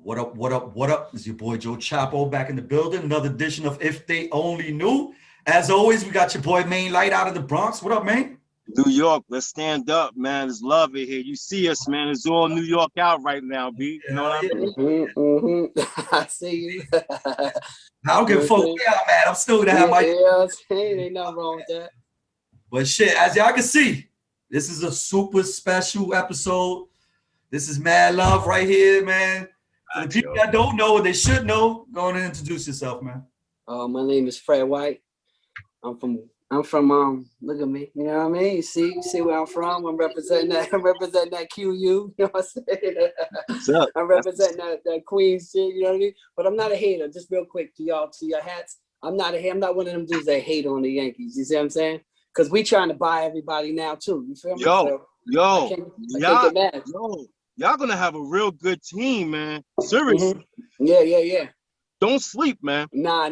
What up, what up, what up? It's your boy Joe Chapo back in the building. Another edition of If They Only Knew. As always, we got your boy Main Light out of the Bronx. What up, man? New York, let's stand up, man. It's love it here. You see us, man. It's all New York out right now, B. You know what I mean? I see you. I don't give a fuck where I'm at. I'm still gonna have my. Yeah, ain't nothing wrong with that. But shit, as y'all can see, this is a super special episode. This is mad love right here, man. For the people that don't know, they should know. Go on and introduce yourself, man. My name is Fred White. I'm from look at me, you know what I mean? You see where I'm from? I'm representing that QU, you know what I'm saying? I'm representing that Queens shit, you know what I mean? But I'm not a hater, just real quick to y'all, to your hats. I'm not one of them dudes that hate on the Yankees, you see what I'm saying? Because we trying to buy everybody now too, you feel me? I can't get mad. Y'all gonna have a real good team, man. Seriously. Yeah. Don't sleep, man. Nah.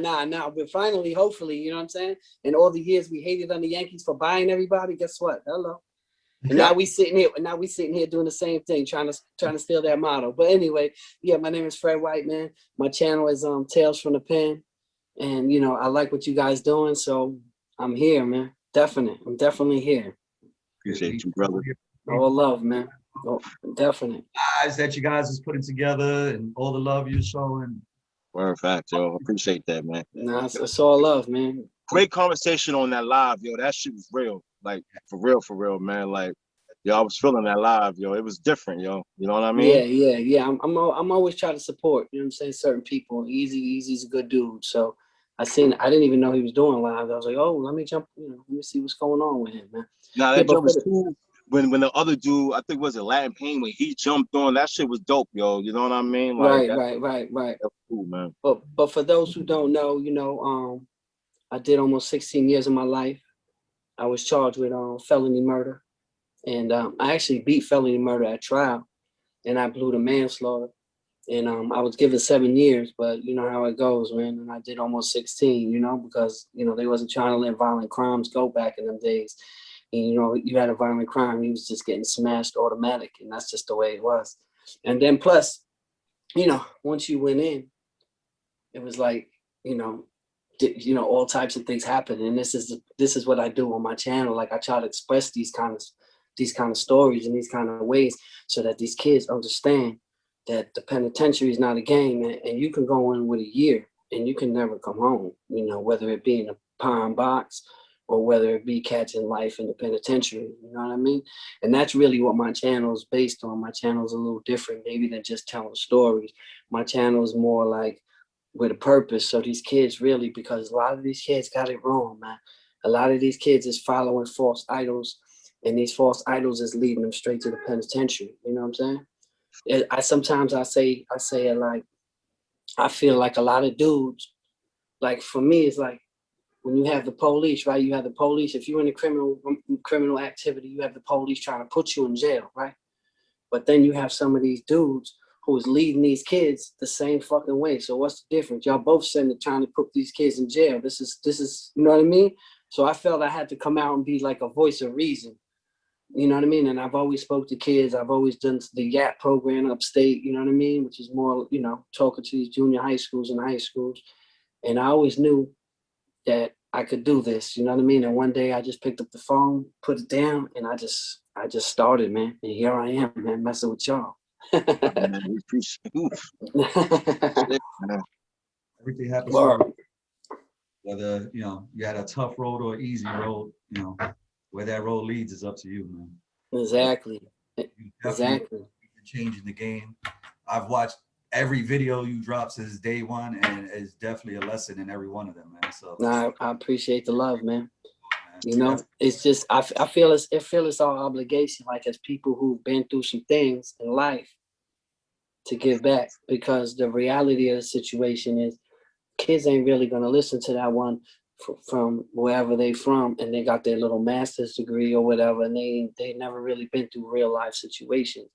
But finally, hopefully, you know what I'm saying? In all the years we hated on the Yankees for buying everybody, guess what? Hello. And now we sitting here doing the same thing, trying to steal that motto. But anyway, yeah, my name is Fred White, man. My channel is Tales from the Pen. And you know, I like what you guys doing, so I'm here, man. I'm definitely here. Appreciate you, brother. All love, man. Oh, definitely. Guys that you guys is putting together and all the love you're showing. Word fact, yo. Appreciate that, man. Nah, it's all love, man. Great conversation on that live, yo. That shit was real. Like, for real, man. Like, yo, I was feeling that live, yo. It was different, yo. You know what I mean? Yeah. I'm always trying to support, you know what I'm saying, certain people. Easy's a good dude. So I didn't even know he was doing live. I was like, oh, let me see what's going on with him, man. Nah, that jump was cool. When the other dude, I think was it Latin Pain, when he jumped on, that shit was dope, yo. You know what I mean? Like, right. That's cool, man. But for those who don't know, you know, I did almost 16 years of my life. I was charged with felony murder, and I actually beat felony murder at trial, and I blew the manslaughter, and I was given 7 years, but you know how it goes, man. And I did almost 16, you know, because you know they wasn't trying to let violent crimes go back in them days. And, you know, you had a violent crime, you was just getting smashed automatic, and that's just the way it was. And then plus, you know, once you went in, it was like, you know, all types of things happen. And this is what I do on my channel. Like I try to express these kind of stories in these kind of ways so that these kids understand that the penitentiary is not a game, and you can go in with a year and you can never come home, you know, whether it be in a pine box or whether it be catching life in the penitentiary, you know what I mean? And that's really what my channel is based on. My channel is a little different, maybe than just telling stories. My channel is more like with a purpose. So these kids really, because a lot of these kids got it wrong, man. A lot of these kids is following false idols, and these false idols is leading them straight to the penitentiary. You know what I'm saying? Sometimes I say it like, I feel like a lot of dudes, like for me, it's like, when you have the police, right? You have the police. If you're in a criminal activity, you have the police trying to put you in jail, right? But then you have some of these dudes who is leading these kids the same fucking way. So what's the difference? Y'all both saying they're trying to put these kids in jail. This is, you know what I mean? So I felt I had to come out and be like a voice of reason. You know what I mean? And I've always spoke to kids. I've always done the YAP program upstate, you know what I mean? Which is more, you know, talking to these junior high schools and high schools. And I always knew that I could do this, you know what I mean? And one day I just picked up the phone, put it down, and I just started, man. And here I am, man, messing with y'all. Man, we appreciate you. Everything happens. Whether, you know, you had a tough road or easy road, you know, where that road leads is up to you, man. Exactly. Changing the game. I've watched every video you drop since day one, and it's definitely a lesson in every one of them, man. So I appreciate the love, man. You know, it's just I feel it's our obligation, like as people who've been through some things in life, to give back, because the reality of the situation is kids ain't really gonna listen to that one from wherever they from, and they got their little master's degree or whatever, and they never really been through real life situations.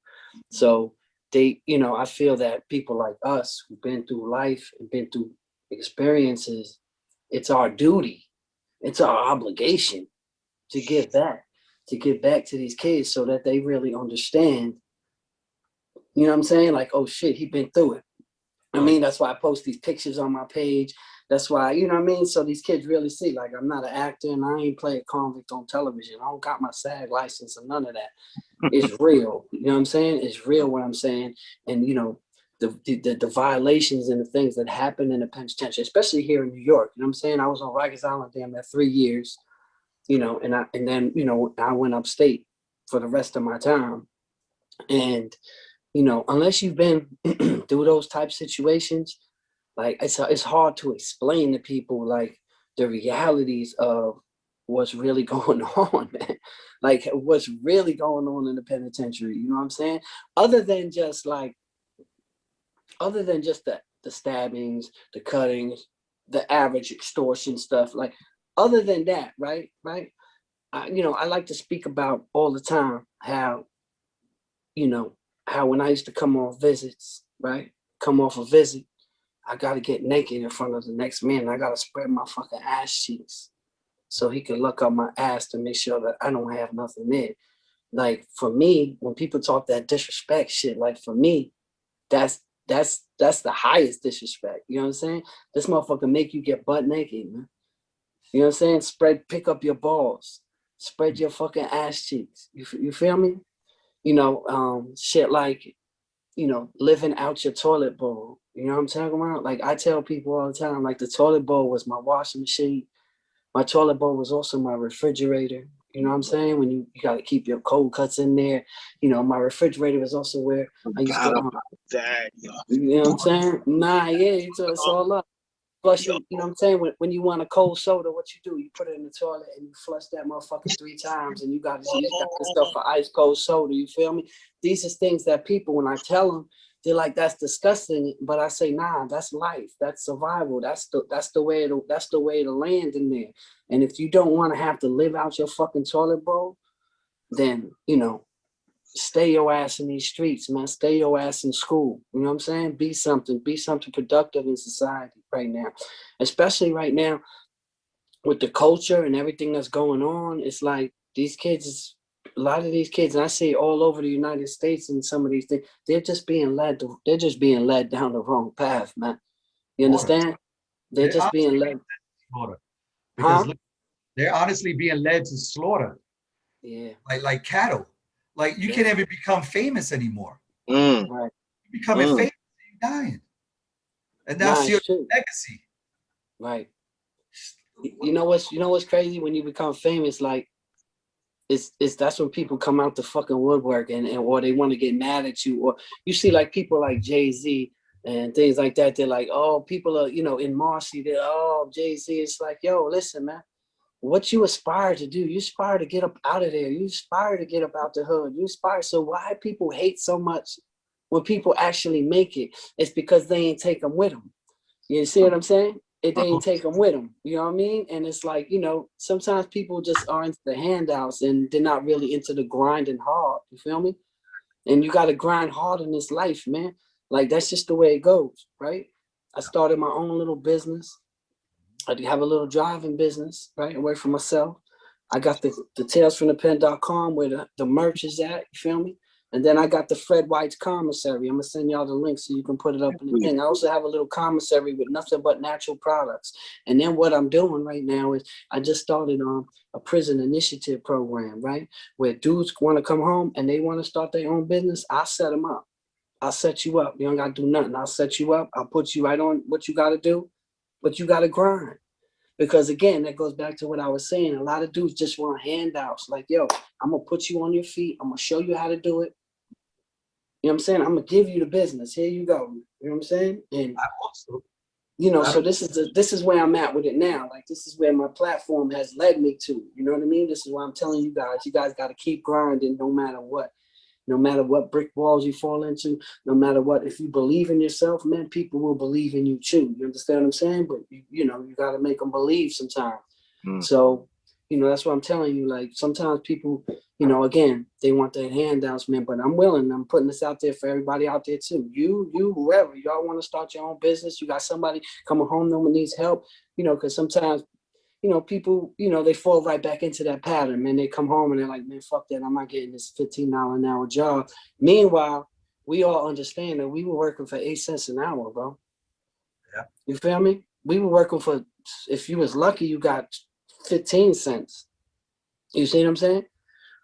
So they, you know, I feel that people like us who've been through life and been through experiences, it's our duty, it's our obligation to give back to these kids so that they really understand, you know what I'm saying? Like, oh shit, he been through it. I mean, that's why I post these pictures on my page. That's why, you know what I mean? So these kids really see, like, I'm not an actor and I ain't play a convict on television. I don't got my SAG license or none of that. It's real. You know what I'm saying? It's real what I'm saying. And, you know, the violations and the things that happen in the penitentiary, especially here in New York. You know what I'm saying? I was on Rikers Island damn near 3 years, you know, and then, you know, I went upstate for the rest of my time. And, you know, unless you've been through those type situations, like it's hard to explain to people like the realities of what's really going on, man. Like what's really going on in the penitentiary, you know what I'm saying? Other than just the stabbings, the cuttings, the average extortion stuff, like other than that, right? You know, I like to speak about all the time how, you know, how when I used to come on visits, right? Come off a visit, I got to get naked in front of the next man. I got to spread my fucking ass cheeks so he can look up my ass to make sure that I don't have nothing there. Like for me, when people talk that disrespect shit, like for me, that's the highest disrespect. You know what I'm saying? This motherfucker make you get butt naked, man. You know what I'm saying? Pick up your balls, spread your fucking ass cheeks. You feel me? You know, shit like, you know, living out your toilet bowl. You know what I'm talking about? Like I tell people all the time, like the toilet bowl was my washing machine. My toilet bowl was also my refrigerator. You know what I'm saying? When you got to keep your cold cuts in there. You know, my refrigerator was also where I used to. You know what I'm saying? Nah, yeah, it's all up. Plus, you know what I'm saying? When you want a cold soda, what you do? You put it in the toilet and you flush that motherfucker 3 times, and you got this stuff for ice cold soda. You feel me? These are things that people, when I tell them, they're like, "That's disgusting," but I say, "Nah, that's life. That's survival. That's the way to land in there." And if you don't want to have to live out your fucking toilet bowl, then you know, stay your ass in these streets, man. Stay your ass in school. You know what I'm saying? Be something productive in society right now. Especially right now with the culture and everything that's going on. It's like a lot of these kids, and I see it all over the United States and some of these things, they're just being led down the wrong path, man. You understand? They're just being led. Slaughter. Because they're honestly being led to slaughter. Yeah. Like cattle. Like you can't even become famous anymore. Right. You're becoming famous, you're dying. And that's your legacy. Right. You know what's crazy? When you become famous, like it's that's when people come out the fucking woodwork and or they want to get mad at you. Or you see like people like Jay-Z and things like that. They're like, oh, people are, you know, in Marcy, they're, oh, Jay-Z. It's like, yo, listen, man. What you aspire to do, you aspire to get up out of there. You aspire to get up out the hood. You aspire. So why people hate so much when people actually make it? It's because they ain't take them with them. You see what I'm saying? They ain't take them with them. You know what I mean? And it's like, you know, sometimes people just are into the handouts and they're not really into the grinding hard. You feel me? And you got to grind hard in this life, man. Like that's just the way it goes, right? I started my own little business. I have a little driving business, right? I work for myself. I got the talesfromthepen.com where the merch is at, you feel me? And then I got the Fred White's commissary. I'm gonna send y'all the link so you can put it up in the thing. I also have a little commissary with nothing but natural products. And then what I'm doing right now is I just started on a prison initiative program, right? Where dudes want to come home and they want to start their own business. I'll set them up. I'll set you up. You don't gotta do nothing. I'll set you up. I'll put you right on what you gotta do. But you got to grind. Because again, that goes back to what I was saying. A lot of dudes just want handouts. Like, yo, I'm going to put you on your feet. I'm going to show you how to do it. You know what I'm saying? I'm going to give you the business. Here you go. You know what I'm saying? And, you know, so this is where I'm at with it now. Like, this is where my platform has led me to. You know what I mean? This is why I'm telling you guys got to keep grinding no matter what. No matter what brick walls you fall into, no matter what, if you believe in yourself, man, people will believe in you too. You understand what I'm saying? But you know, you got to make them believe sometimes. So, you know, that's what I'm telling you. Like sometimes people, you know, again, they want their handouts, man. But I'm willing. I'm putting this out there for everybody out there too. You, whoever, y'all want to start your own business. You got somebody coming home that needs help. You know, because sometimes, you know, people, you know, they fall right back into that pattern, man. They come home and they're like, man, fuck that. I'm not getting this $15 an hour job. Meanwhile, we all understand that we were working for 8 cents an hour, bro. Yeah. You feel me? We were working for, if you was lucky, you got 15 cents. You see what I'm saying?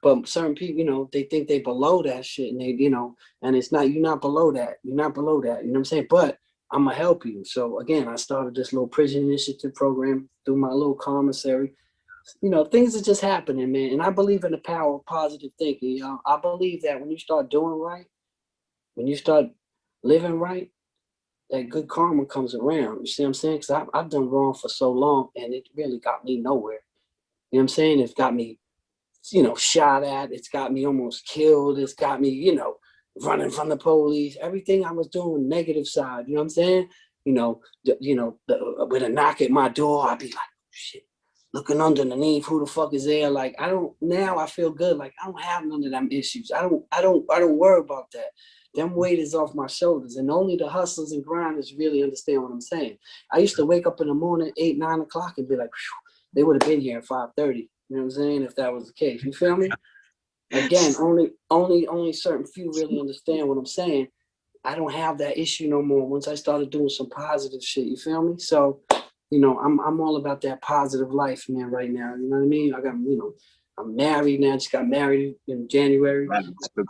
But certain people, you know, they think they below that shit, and they, you know, and it's not, you're not below that. You're not below that. You know what I'm saying? But I'm gonna help you. So again, I started this little prison initiative program through my little commissary. You know, things are just happening, man. And I believe in the power of positive thinking. You know, I believe that when you start doing right, when you start living right, that good karma comes around. You see what I'm saying? Because I've done wrong for so long, and it really got me nowhere. You know what I'm saying? It's got me, you know, shot at. It's got me almost killed. It's got me, you know, running from the police. Everything I was doing, negative side. You know what I'm saying? You know, with a knock at my door, I'd be like, shit, looking underneath. Who the fuck is there? Like, I don't. Now I feel good. Like, I don't have none of them issues. I don't worry about that. Them weight is off my shoulders, and only the hustlers and grinders really understand what I'm saying. I used to wake up in the morning, 8, 9 o'clock, and be like, they would have been here at 5:30. You know what I'm saying? If that was the case, you feel me? Again, only certain few really understand what I'm saying. I don't have that issue no more once I started doing some positive shit. You feel me? So, you know, I'm all about that positive life, man. Right now, you know what I mean? I got, you know, I'm married now. Just got married in January.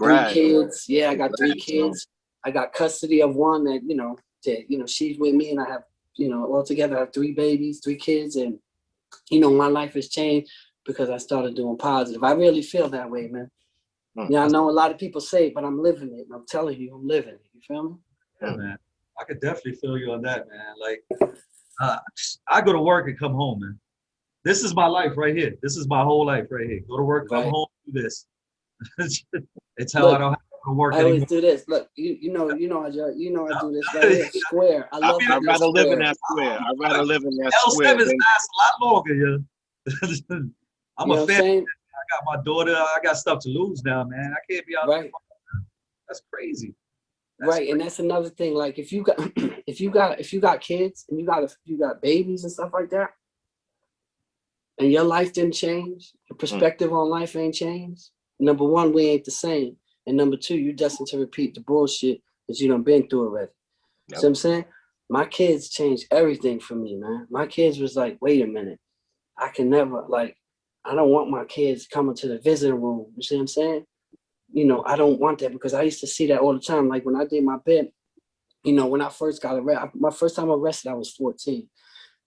Three kids. Yeah, I got 3 kids. I got custody of one that, you know, she's with me, and I have, you know, altogether I have 3 babies, 3 kids, and you know, my life has changed because I started doing positive. I really feel that way, man. Yeah, I know a lot of people say it, but I'm living it. And I'm telling you, I'm living it. You feel me? Yeah, man. I could definitely feel you on that, man. Like, I go to work and come home, man. This is my life right here. This is my whole life right here. Go to work, come home, do this. It's how I don't have to go to work anymore. I always do this. Look, you know, I do this right here. Square. I'd rather live in that square. I'd rather live in that square. L7's lasts a lot longer, yeah. I'm a fan. I got my daughter. I got stuff to lose now, man. I can't be out there. That's crazy. That's crazy. And that's another thing. Like, if you got if you got kids and you got babies and stuff like that, and your life didn't change, your perspective on life ain't changed. Number one, we ain't the same. And number two, you're destined to repeat the bullshit that you done been through already. Yep. See what I'm saying? My kids changed everything for me, man. My kids was like, wait a minute. I can never, like, I don't want my kids coming to the visiting room. You see what I'm saying? You know, I don't want that, because I used to see that all the time. Like, when I did my bid, you know, when I first got arrested, my first time arrested, I was 14.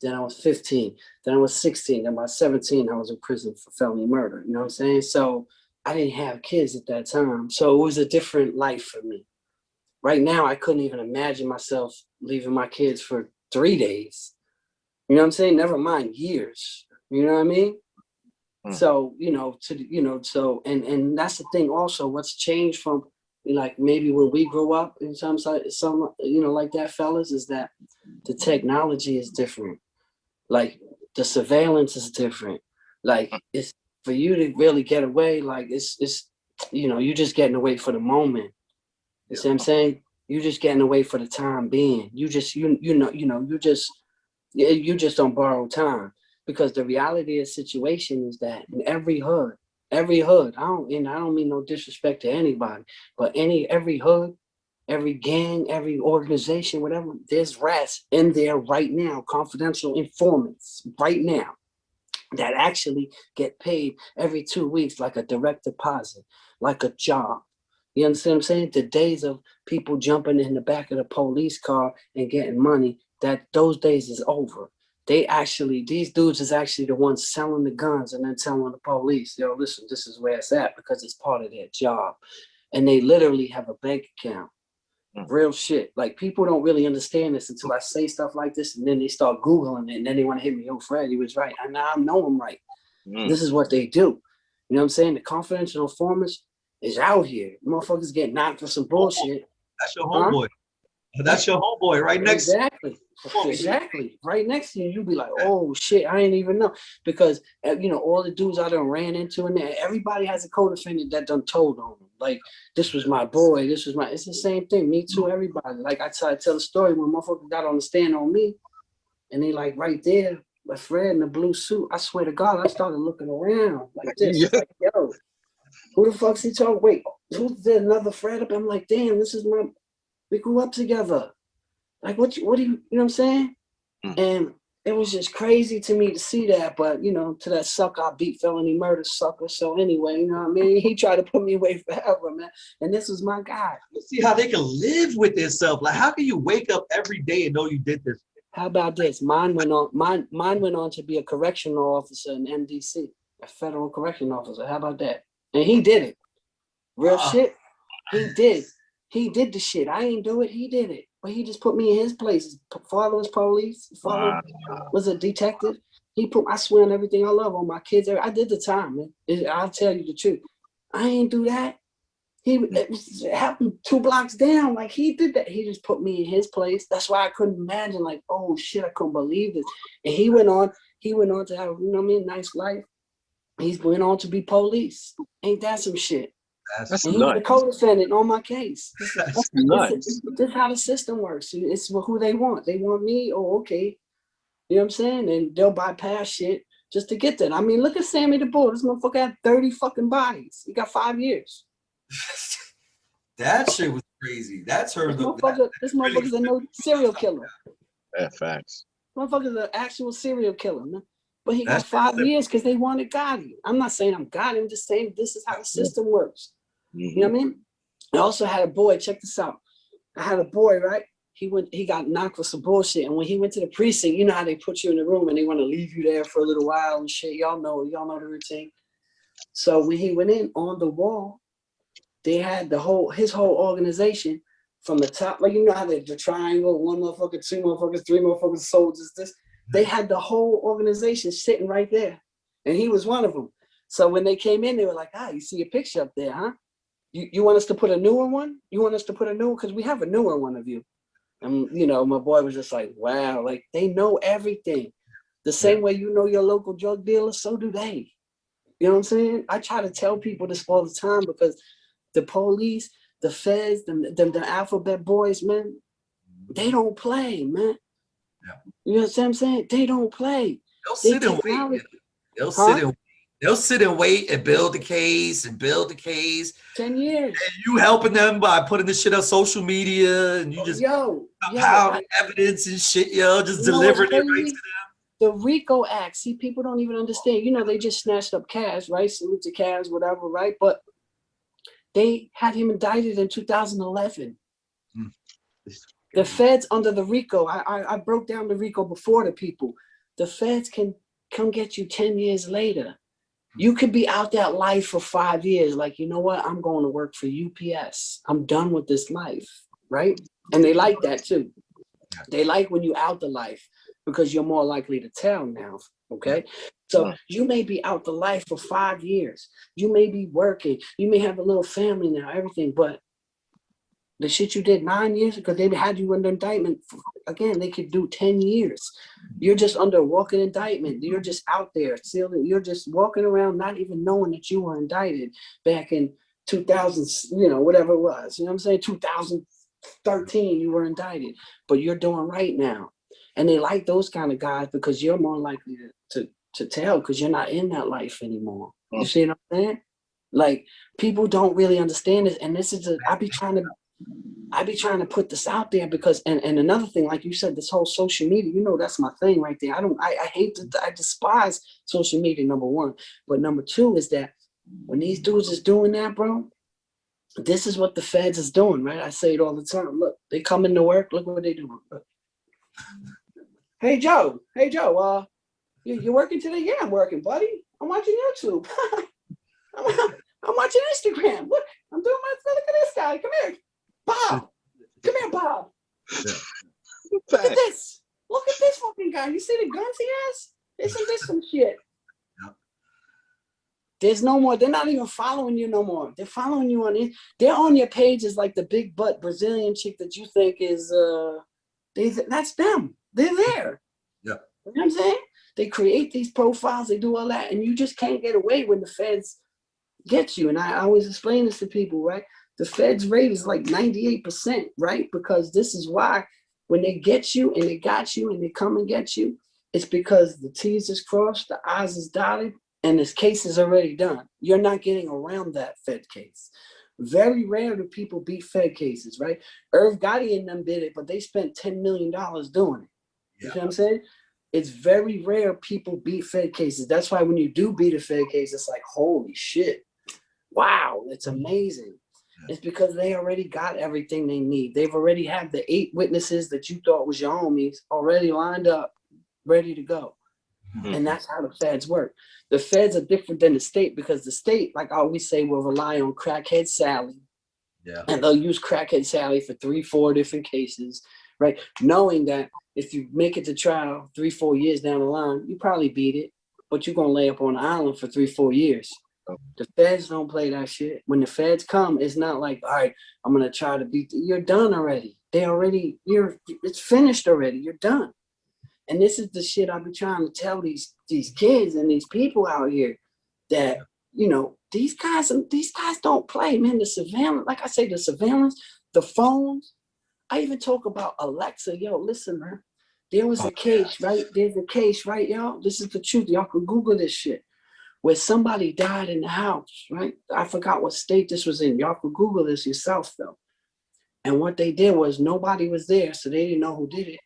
Then I was 15. Then I was 16. Then by 17, I was in prison for felony murder. You know what I'm saying? So I didn't have kids at that time. So it was a different life for me. Right now, I couldn't even imagine myself leaving my kids for 3 days. You know what I'm saying? Never mind years. You know what I mean? So, you know, and that's the thing also, what's changed from, like, maybe when we grew up in some, you know, like that, fellas, is that the technology is different. Like, the surveillance is different. Like, it's for you to really get away. Like, it's, you know, you're just getting away for the moment. You see what I'm saying? You're just getting away for the time being. You just, you just don't borrow time. Because the reality of the situation is that in every hood, I don't mean no disrespect to anybody, but every hood, every gang, every organization, whatever, there's rats in there right now, confidential informants right now, that actually get paid every 2 weeks, like a direct deposit, like a job. You understand what I'm saying? The days of people jumping in the back of the police car and getting money, those days is over. These dudes is actually the ones selling the guns and then telling the police, yo, listen, this is where it's at, because it's part of their job. And they literally have a bank account. Real shit. Like, people don't really understand this until I say stuff like this, and then they start Googling it, and then they want to hit me, yo, Fred, he was right. And now I know I'm right. This is what they do. You know what I'm saying? The confidential informants is out here. Motherfuckers get knocked for some bullshit. That's your homeboy. That's your homeboy right next to you. Exactly. Right next to you, you'll be like, oh shit, I didn't even know. Because, you know, all the dudes I done ran into in there, everybody has a co-defendant that done told on them. Like, this was my boy, it's the same thing. Me too, everybody. Like, I tell the story when motherfuckers got on the stand on me, and they like right there, my friend in the blue suit, I swear to God, I started looking around like this. Like, yo, who the fuck's he talking? Wait, who's there, another Fred up? I'm like, damn, we grew up together. Like, what do you know what I'm saying? And it was just crazy to me to see that, but you know, to that sucker, I beat felony murder sucker. So anyway, you know what I mean? He tried to put me away forever, man. And this was my guy. You see how they can live with themselves. Like, how can you wake up every day and know you did this? How about this? Mine went on to be a correctional officer in MDC, a federal correction officer. How about that? And he did it. Real shit. He did. He did the shit. I ain't do it. He did it. But he just put me in his place. His father was police. His father was a detective. I swear on everything I love on my kids. I did the time, man. I'll tell you the truth. I ain't do that. It happened 2 blocks down. Like, he did that. He just put me in his place. That's why I couldn't imagine, like, oh shit, I couldn't believe this. And he went on to have, you know what I mean, nice life. He went on to be police. Ain't that some shit? That's and he nuts. was a co-defendant on my case. That's nuts. This is how the system works. It's who they want. They want me. Oh, okay. You know what I'm saying? And they'll bypass shit just to get that. I mean, look at Sammy the Bull. This motherfucker had 30 fucking bodies. He got 5 years. That shit was crazy. That's her. This motherfucker's a no serial killer. Yeah, facts. Motherfucker's an actual serial killer, man. But he got 5 years because they wanted Gotti. I'm not saying I'm Gotti. I'm just saying this is how the system works. You know what I mean? I also had a boy. Check this out. I had a boy, right? He got knocked for some bullshit. And when he went to the precinct, you know how they put you in the room and they want to leave you there for a little while and shit. Y'all know the routine. So when he went in, on the wall, they had his whole organization from the top. Like, you know how the triangle, 1 motherfucker, 2 motherfuckers, 3 motherfuckers, soldiers, this. They had the whole organization sitting right there. And he was one of them. So when they came in, they were like, you see a picture up there, huh? You want us to put a newer one? You want us to put a newer? Because we have a newer one of you. And, you know, my boy was just like, wow, like, they know everything. The same way you know your local drug dealer, so do they. You know what I'm saying? I try to tell people this all the time because the police, the feds, the alphabet boys, man, they don't play, man. Yeah. You know what I'm saying? They don't play. They'll sit and wait. They'll sit and wait and build the case and build the case. 10 years. And you helping them by putting this shit on social media and you just compounding evidence and shit, just delivering it right to them. The RICO Act, see, people don't even understand. You know, they just snatched up Kaz, right? Salute to Kaz, whatever, right? But they had him indicted in 2011. The feds under the RICO, I broke down the RICO before the people. The feds can come get you 10 years later. You could be out that life for 5 years. Like, you know what? I'm going to work for UPS. I'm done with this life, right? And they like that too. They like when you out the life because you're more likely to tell now, okay? So you may be out the life for 5 years. You may be working. You may have a little family now, everything, but the shit you did 9 years ago, they had you under indictment. Again, they could do 10 years. You're just under a walking indictment. You're just out there. You're just walking around not even knowing that you were indicted back in 2000, you know, whatever it was. You know what I'm saying? 2013, you were indicted. But you're doing right now. And they like those kind of guys because you're more likely to tell because you're not in that life anymore. You see what I'm saying? Like, people don't really understand this. And this is I be trying to put this out there because, and another thing, like you said, this whole social media, you know, that's my thing right there. I despise social media, number one. But number two is that when these dudes is doing that, bro, this is what the feds is doing, right? I say it all the time. Look, they come into work. Look what they doing. Hey, Joe, you working today? Yeah, I'm working, buddy. I'm watching YouTube. I'm watching Instagram. Look, I'm doing look at this guy. Come here. Bob. Come here, Bob. Yeah. Look at this. Look at this fucking guy. You see the guns he has? Isn't this some shit? Yeah. There's no more. They're not even following you no more. They're following you on it. They're on your pages like the big butt Brazilian chick that you think is that's them. They're there. Yeah. You know what I'm saying? They create these profiles, they do all that, and you just can't get away when the feds get you. And I always explain this to people, right? The feds rate is like 98%, right? Because this is why when they get you and they got you and they come and get you, it's because the T's is crossed, the I's is dotted, and this case is already done. You're not getting around that fed case. Very rare do people beat Fed cases, right? Irv Gotti and them did it, but they spent $10 million doing it. You see what I'm saying? It's very rare people beat Fed cases. That's why when you do beat a Fed case, it's like, holy shit. Wow, it's amazing. It's because they already got everything they need. They've already had the 8 witnesses that you thought was your homies already lined up, ready to go. And that's how the feds work. The feds are different than the state because the state, like I always say, will rely on crackhead Sally. Yeah. And they'll use crackhead Sally for 3-4 different cases, right? Knowing that if you make it to trial 3-4 years down the line, you probably beat it, but you're going to lay up on the island for 3-4 years. The feds don't play that shit. When the feds come, it's not like, all right, I'm going to try to beat you're done already. It's finished already. You're done. And this is the shit I've been trying to tell these kids and these people out here that, you know, these guys don't play, man. The surveillance, like I say, the surveillance, the phones. I even talk about Alexa. Yo, listen, man. There was a case, right? There's a case, right, y'all? This is the truth. Y'all can Google this shit. Where somebody died in the house, right? I forgot what state this was in. Y'all can Google this yourself, though. And what they did was nobody was there, so they didn't know who did it.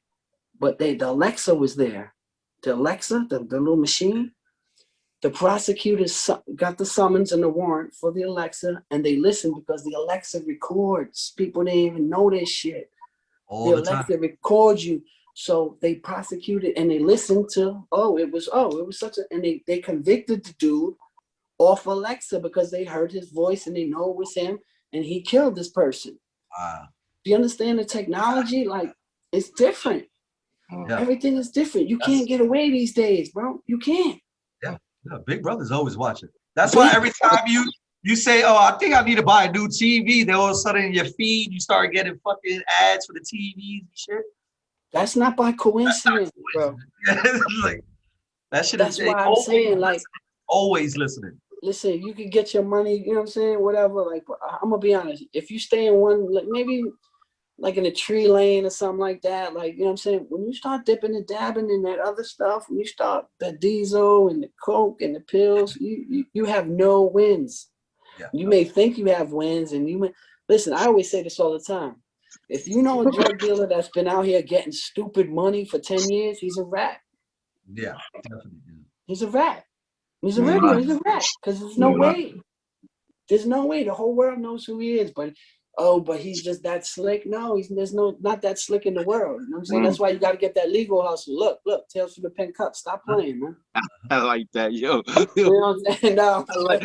But the Alexa was there. The Alexa, the little machine, the prosecutors got the summons and the warrant for the Alexa, and they listened because the Alexa records. People didn't even know this shit. The Alexa records you. So they prosecuted and they listened to, it was such a, and they convicted the dude off Alexa because they heard his voice and they know it was him and he killed this person. Do you understand the technology? Like, it's different. Yeah. Everything is different. You can't get away these days, bro. You can't. Yeah. Big Brother's always watching. That's why every time you say, oh, I think I need to buy a new TV, then all of a sudden in your feed, you start getting fucking ads for the TVs and shit. That's not by coincidence, bro. Like, that shit That's why I'm saying, like, always listening. Listen, you can get your money, you know what I'm saying? Whatever. Like, I'm gonna be honest. If you stay in one, like maybe like in a tree lane or something like that, like, you know what I'm saying? When you start dipping and dabbing in that other stuff, when you start the diesel and the coke and the pills, you have no wins. Yeah. You may think you have wins, and you may listen. I always say this all the time. If you know a drug dealer that's been out here getting stupid money for 10 years, he's a rat. Yeah, definitely. He's a rat. He's a rat. Because there's no way. There's no way. The whole world knows who he is, but he's just that slick. No, there's not that slick in the world. You know what I'm saying? That's why you got to get that legal hustle. Look, Tales from the Pen Cup. Stop playing, man. I like that, yo. You know what I'm saying? No. I like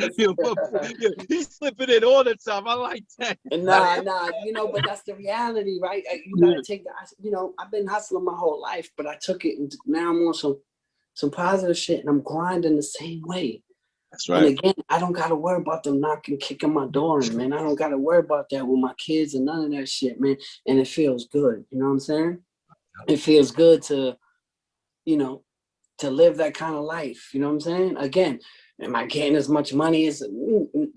he's slipping it all the time. I like that. Nah, you know, but that's the reality, right? You gotta take that. You know, I've been hustling my whole life, but I took it, and now I'm on some positive shit, and I'm grinding the same way. That's right. And again, I don't gotta worry about them kicking my door in, man. I don't gotta worry about that with my kids and none of that shit, man. And it feels good. You know what I'm saying? It feels good to, you know, to live that kind of life. You know what I'm saying? Again, am I getting as much money as, you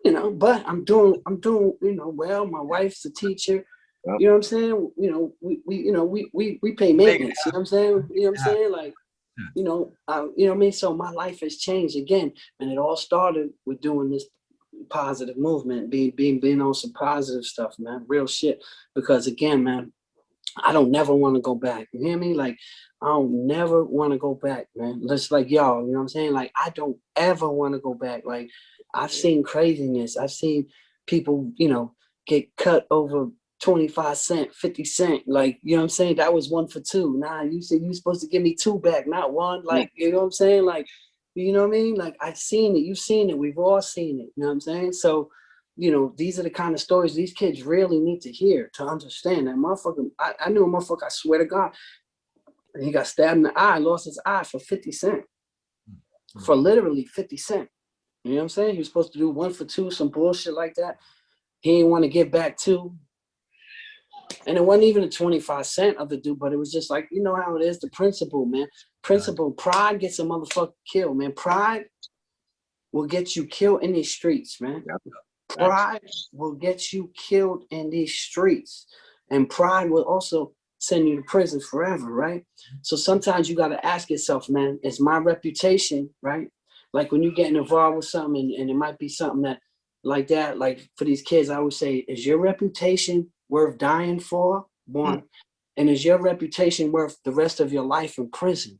know, but I'm doing, you know, well. My wife's a teacher. You know what I'm saying? You know, we pay maintenance. You know what I'm saying? You know what I'm saying? Like, you know what I mean? So my life has changed again. And it all started with doing this positive movement, being on some positive stuff, man, real shit. Because again, man, I don't never want to go back. You hear me? Like, I don't never want to go back, man. Just like y'all, you know what I'm saying? Like, I don't ever want to go back. Like, I've seen craziness. I've seen people, you know, get cut over 25 cents, 50 cents. Like, you know what I'm saying? That was 1 for 2. Nah, you said you supposed to give me 2 back, not 1. Like, you know what I'm saying? Like, you know what I mean? Like, I've seen it. You've seen it. We've all seen it. You know what I'm saying? So, you know, these are the kind of stories these kids really need to hear to understand that motherfucker. I knew a motherfucker, I swear to God, he got stabbed in the eye, lost his eye for 50 cents. For literally 50 cents. You know what I'm saying? He was supposed to do 1 for 2, some bullshit like that. He didn't want to give back 2. And it wasn't even a 25 cent of the dude, but it was just like, you know how it is, the principle, man. Principle, pride gets a motherfucker killed, man. Pride will get you killed in these streets, man. Pride will get you killed in these streets. And pride will also send you to prison forever, right? So sometimes you got to ask yourself, man, is my reputation, right? Like when you're getting involved with something and it might be something that like that, like for these kids, I would say, is your reputation worth dying for? One. And is your reputation worth the rest of your life in prison?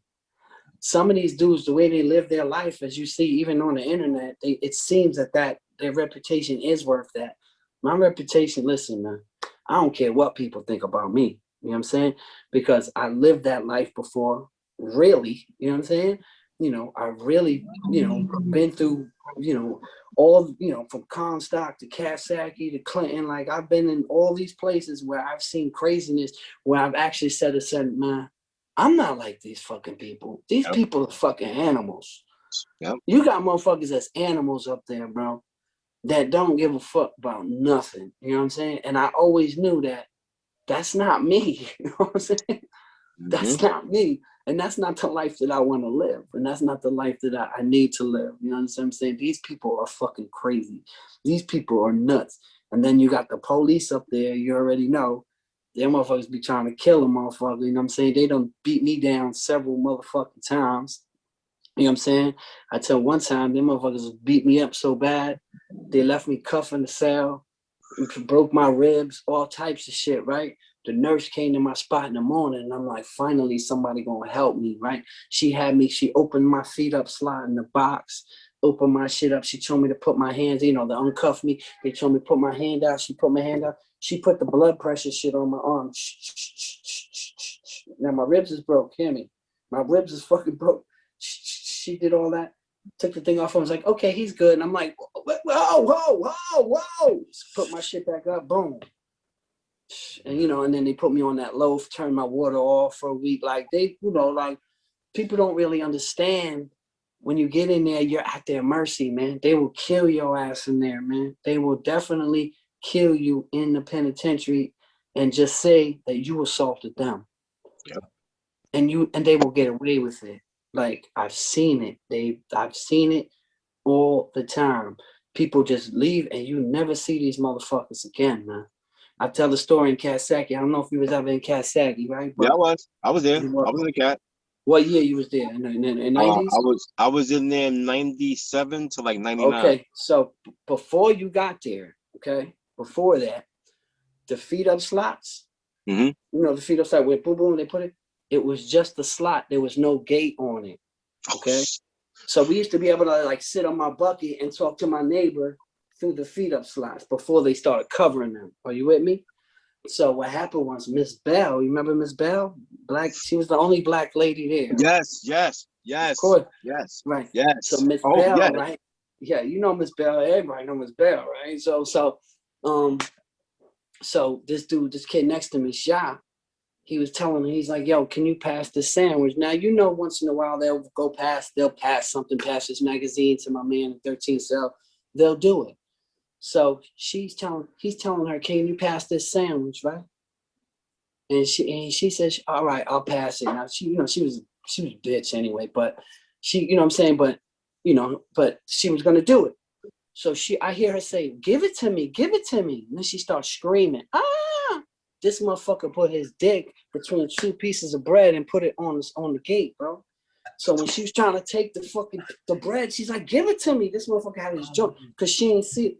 Some of these dudes, the way they live their life, as you see, even on the internet, it seems that their reputation is worth that. My reputation, listen, man, I don't care what people think about me. You know what I'm saying? Because I lived that life before, really. You know what I'm saying? You know, I really, you know, been through, you know, all, you know, from Comstock to Kasaki to Clinton. Like, I've been in all these places where I've seen craziness, where I've actually said, man, I'm not like these fucking people. These people are fucking animals. You got motherfuckers that's animals up there, bro, that don't give a fuck about nothing. You know what I'm saying? And I always knew that that's not me. You know what I'm saying? That's not me. And that's not the life that I want to live. And that's not the life that I need to live. You know what I'm saying? These people are fucking crazy. These people are nuts. And then you got the police up there, you already know. Them motherfuckers be trying to kill a motherfucker. You know what I'm saying? They done beat me down several motherfucking times. You know what I'm saying? I tell one time, them motherfuckers beat me up so bad, they left me cuffed in the cell, broke my ribs, all types of shit, right? The nurse came to my spot in the morning, and I'm like, finally, somebody gonna help me, right? She opened my feet up, slide in the box, opened my shit up. She told me to put my hands, you know, to uncuff me. They told me to put my hand out. She put my hand out. She put the blood pressure shit on my arm. Now my ribs is broke, hear me? My ribs is fucking broke. She did all that, took the thing off. I was like, okay, he's good. And I'm like, whoa. Put my shit back up, boom. And, you know, and then they put me on that loaf, turned my water off for a week. Like, they, you know, like, people don't really understand when you get in there, you're at their mercy, man. They will kill your ass in there, man. They will definitely kill you in the penitentiary and just say that you assaulted them. Yep. And they will get away with it. Like, I've seen it. I've seen it all the time. People just leave and you never see these motherfuckers again, man. I tell the story in Kasaki. I don't know if you was ever in Kasaki, right? But yeah, I was there. I was in the cat. What year you was there? In the 90s? I was in there in 97 to like 99. Okay, so before you got there, okay, before that, the feed up slots, you know, the feed up slot where boom, boom, they put it, it was just the slot. There was no gate on it, okay? So we used to be able to like sit on my bucket and talk to my neighbor through the feed up slots before they started covering them. Are you with me? So what happened was Miss Bell, you remember Miss Bell? Black, she was the only black lady there. Yes. Of course. Yes. Right. Yes. So Miss Bell, right? Yeah, you know Miss Bell, everybody know Miss Bell, right? So this kid next to me, Sha, he was telling me, he's like, yo, can you pass the sandwich? Now, you know, once in a while they'll pass something past this magazine to my man in 13th cell. They'll do it. So he's telling her, can you pass this sandwich, right? And she says, all right, I'll pass it. Now she was a bitch anyway, but she, you know what I'm saying, but she was gonna do it. So I hear her say, give it to me. And then she starts screaming, ah! This motherfucker put his dick between two pieces of bread and put it on the gate, bro. So when she was trying to take the bread, she's like, give it to me. This motherfucker had his junk because she didn't see it.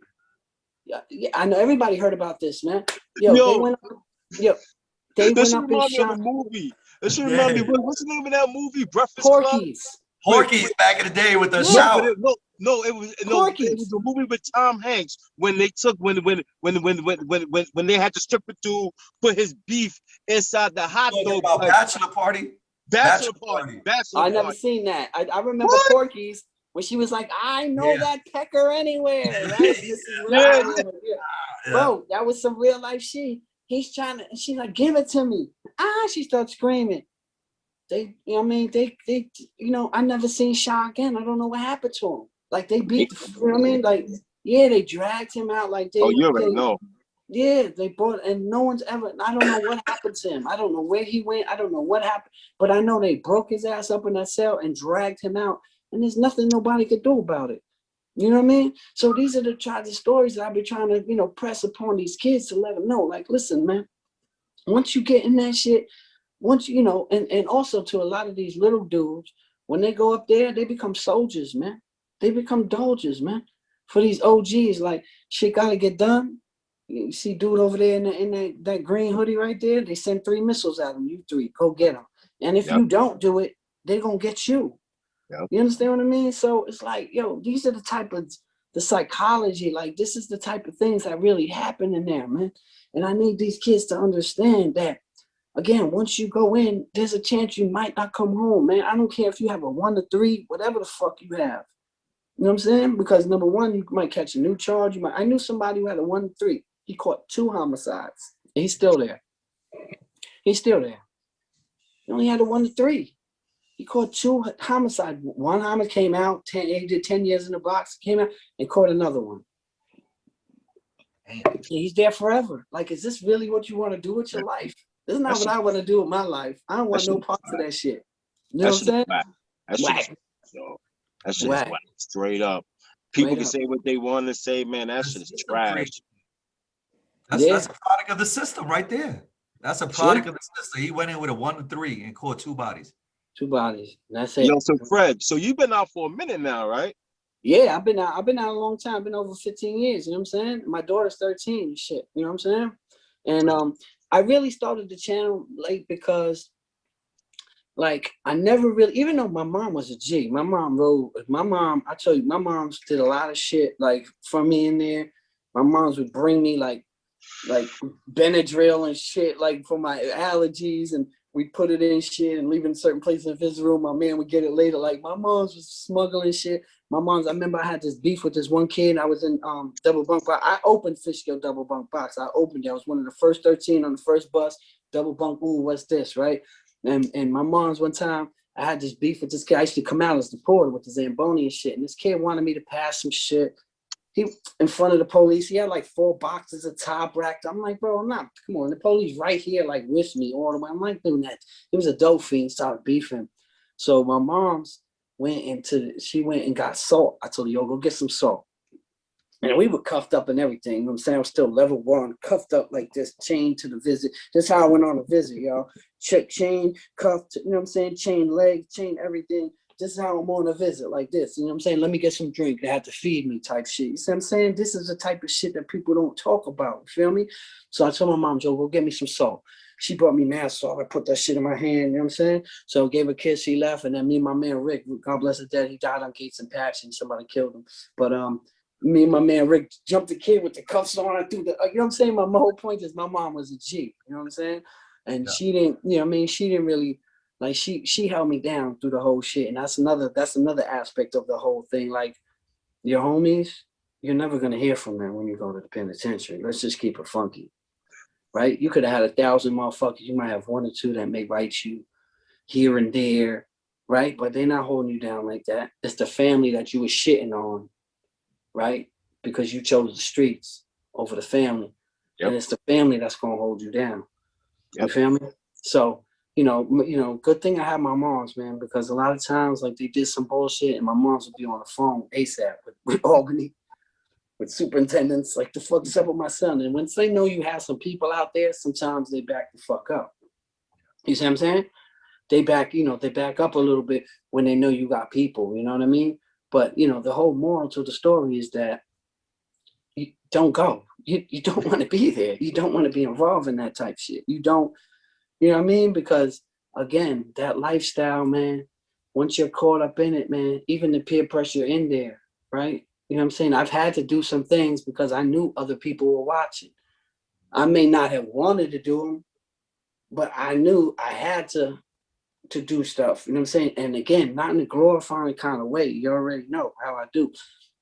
Yeah, I know everybody heard about this, man. They went up and shot. Movie. That should remind me. What's the name of that movie? Breakfast Porky's. Club? Porky's back in the day with the shower. It was a movie with Tom Hanks when they took when they had to strip it to put his beef inside the hot dog. Bachelor party. I never seen that. I remember Porky's when she was like, I know that pecker anywhere, right? Bro, that was some real life shit. He's trying to, she's like, give it to me. She starts screaming. They, you know what I mean? They, you know, I never seen Shaw again. I don't know what happened to him. Like, they beat, you know what I mean? Like, yeah, they dragged him out. Like, you already know. Yeah, they brought, and no one's ever, I don't know what happened to him. I don't know where he went. I don't know what happened. But I know they broke his ass up in that cell and dragged him out. And there's nothing nobody could do about it. You know what I mean? So these are the tragic stories that I've been trying to, you know, press upon these kids to let them know. Like, listen, man, once you get in that shit, you know, and also to a lot of these little dudes, when they go up there, they become soldiers, man. They become soldiers, man. for these OGs. Like, shit gotta get done. You see dude over there in that green hoodie right there, they send 3 missiles at him. You 3, go get them. And if you don't do it, they're gonna get you. You understand what I mean? So it's like, yo, these are the type of the psychology, like this is the type of things that really happen in there, man. And I need these kids to understand that, again, once you go in, there's a chance you might not come home, man. I don't care if you have a 1 to 3, whatever the fuck you have. You know what I'm saying? Because number one, you might catch a new charge. I knew somebody who had a 1 to 3. He caught 2 homicides. He's still there. He's still there. He only had a 1 to 3. He caught 2 homicides. One homicide came out, he did 10 years in the box, came out and caught another one. He's there forever. Like, is this really what you want to do with your life? This is not what I want to do with my life. I don't want no parts of that shit. You know what I'm saying? That shit is whack. Straight up. People can say what they want to say, man. That shit is trash. That's a product of the system right there. That's a product of the system. He went in with a 1 to 3 and caught 2 bodies. 2 bodies. That's it. Yo, so Fred, so you've been out for a minute now, right? Yeah, I've been out a long time. I've been over 15 years, you know what I'm saying? My daughter's 13 and shit, you know what I'm saying? And I really started the channel late because, like, I never really, even though my mom was a G, I tell you, my mom's did a lot of shit, like, for me in there. My moms would bring me, like Benadryl and shit, like, for my allergies, and we'd put it in shit and leave it in certain places in his room. My man would get it later. Like, my mom's was smuggling shit. I remember I had this beef with this one kid. I was in double bunk box. I opened Fishkill double bunk box. I opened it. I was one of the first 13 on the first bus. Double bunk, ooh, what's this, right? And my mom's one time, I had this beef with this kid. I used to come out as the porter with the Zamboni and shit. And this kid wanted me to pass some shit. He, in front of the police, he had like 4 boxes of top racked. I'm like, bro, come on. The police right here, like, with me all the way. I'm like doing that. He was a dope fiend, started beefing. So my mom's she went and got salt. I told her, yo, go get some salt. And we were cuffed up and everything. You know what I'm saying? I was still level 1, cuffed up like this, chained to the visit. That's how I went on a visit, y'all. Chain, cuffed, you know what I'm saying? Chain legs, chain everything. This is how I'm on a visit, like this. You know what I'm saying? Let me get some drink. They had to feed me type shit. You see what I'm saying? This is the type of shit that people don't talk about. You feel me? So I told my mom, Joe, go get me some salt. She brought me mad salt. I put that shit in my hand. You know what I'm saying? So I gave her a kiss. She left. And then me and my man, Rick, God bless his dad, he died on Gates and Patch and somebody killed him. But me and my man, Rick, jumped the kid with the cuffs on. I threw the, you know what I'm saying? My whole point is my mom was a G. You know what I'm saying? And she didn't, you know what I mean? She didn't really, like, she held me down through the whole shit. And that's another aspect of the whole thing. Like, your homies, you're never going to hear from them when you go to the penitentiary. Let's just keep it funky, right? You could have had 1,000 motherfuckers. You might have 1 or 2 that may write you here and there, right? But they're not holding you down like that. It's the family that you were shitting on, right? Because you chose the streets over the family. And it's the family that's going to hold you down. You feel me? So, you know, good thing I have my moms, man, because a lot of times, like, they did some bullshit and my moms would be on the phone ASAP with Albany, with superintendents, like, the fuck's up with my son. And once they know you have some people out there, sometimes they back the fuck up. You see what I'm saying? They back up a little bit when they know you got people, you know what I mean? But, you know, the whole moral to the story is that you don't go. You don't want to be there. You don't want to be involved in that type of shit. You don't. You know what I mean? Because, again, that lifestyle, man, once you're caught up in it, man, even the peer pressure in there, right? You know what I'm saying? I've had to do some things because I knew other people were watching. I may not have wanted to do them, but I knew I had to do stuff. You know what I'm saying? And, again, not in a glorifying kind of way. You already know how I do.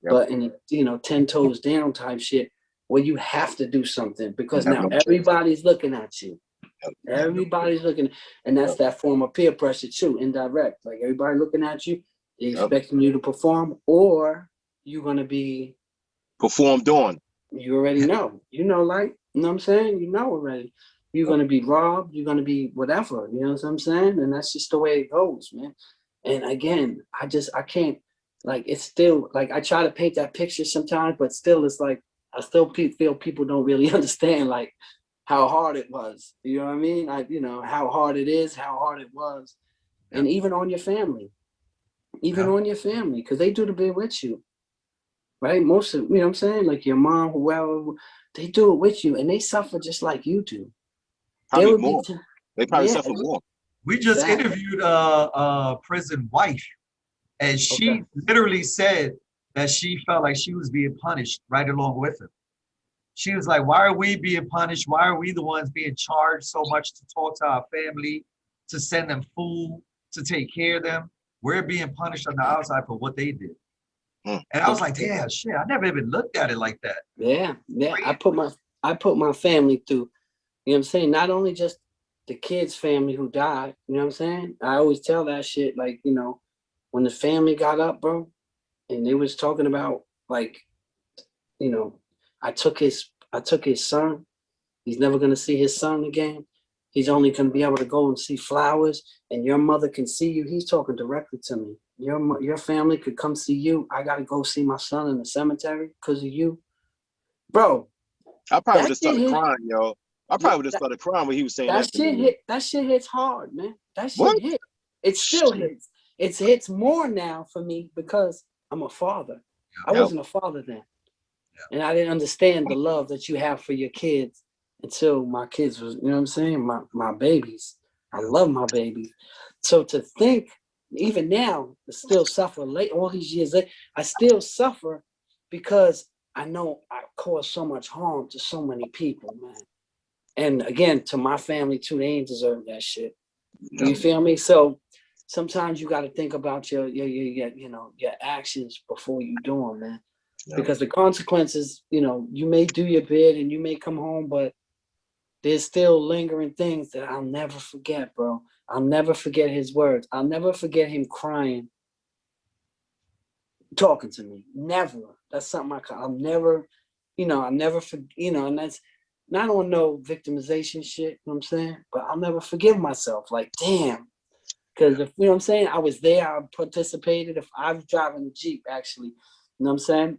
But in, 10 toes down type shit where you have to do something because now everybody's looking at you. Everybody's looking, and that's that form of peer pressure too, indirect. Like, everybody looking at you, they expecting you to perform, or you're gonna be performed on. You already know. You know, like, you know what I'm saying? You know already. You're gonna be robbed, you're gonna be whatever, you know what I'm saying? And that's just the way it goes, man. And again, I can't, like, it's still like I try to paint that picture sometimes, but still it's like I still feel people don't really understand, like, how hard it was, you know what I mean? How hard it is, how hard it was. And even on your family, on your family, because they do the bit with you. right? Most of, you know what I'm saying? Like your mom, whoever, they do it with you and they suffer just like you do. Probably more. They probably yeah, suffer more. We just interviewed a prison wife, and she literally said that she felt like she was being punished right along with him. She was like, why are we being punished? Why are we the ones being charged so much to talk to our family, to send them food, to take care of them? We're being punished on the outside for what they did. And I was like, damn, shit, I never even looked at it like that. Yeah. I put my family through, you know what I'm saying? Not only just the kid's family who died, you know what I'm saying? I always tell that shit, like, you know, when the family got up, bro, and they was talking about, like, you know, I took his son. He's never gonna see his son again. He's only gonna be able to go and see flowers, and your mother can see you. He's talking directly to me. Your family could come see you. I gotta go see my son in the cemetery because of you, bro. I probably would have started crying, yo. I probably would have started crying when he was saying that. That shit hits hard, man. That shit hit. It still hits. It hits more now for me because I'm a father. I wasn't a father then. And I didn't understand the love that you have for your kids until my kids was, you know what I'm saying? My babies. I love my babies. So to think, even now, I still suffer late, all these years later, I still suffer because I know I caused so much harm to so many people, man. And again, to my family too, they ain't deserve that shit. You feel me? So sometimes you got to think about your actions before you do them, man. Because the consequences, you know, you may do your bid and you may come home, but there's still lingering things that I'll never forget, bro. I'll never forget his words. I'll never forget him crying, talking to me. Never. That's something I'll never, I'll never forget, and that's not on no victimization shit, you know what I'm saying? But I'll never forgive myself. Like, damn. Because if, you know what I'm saying, I was there, I participated. If I was driving the Jeep, actually, you know what I'm saying?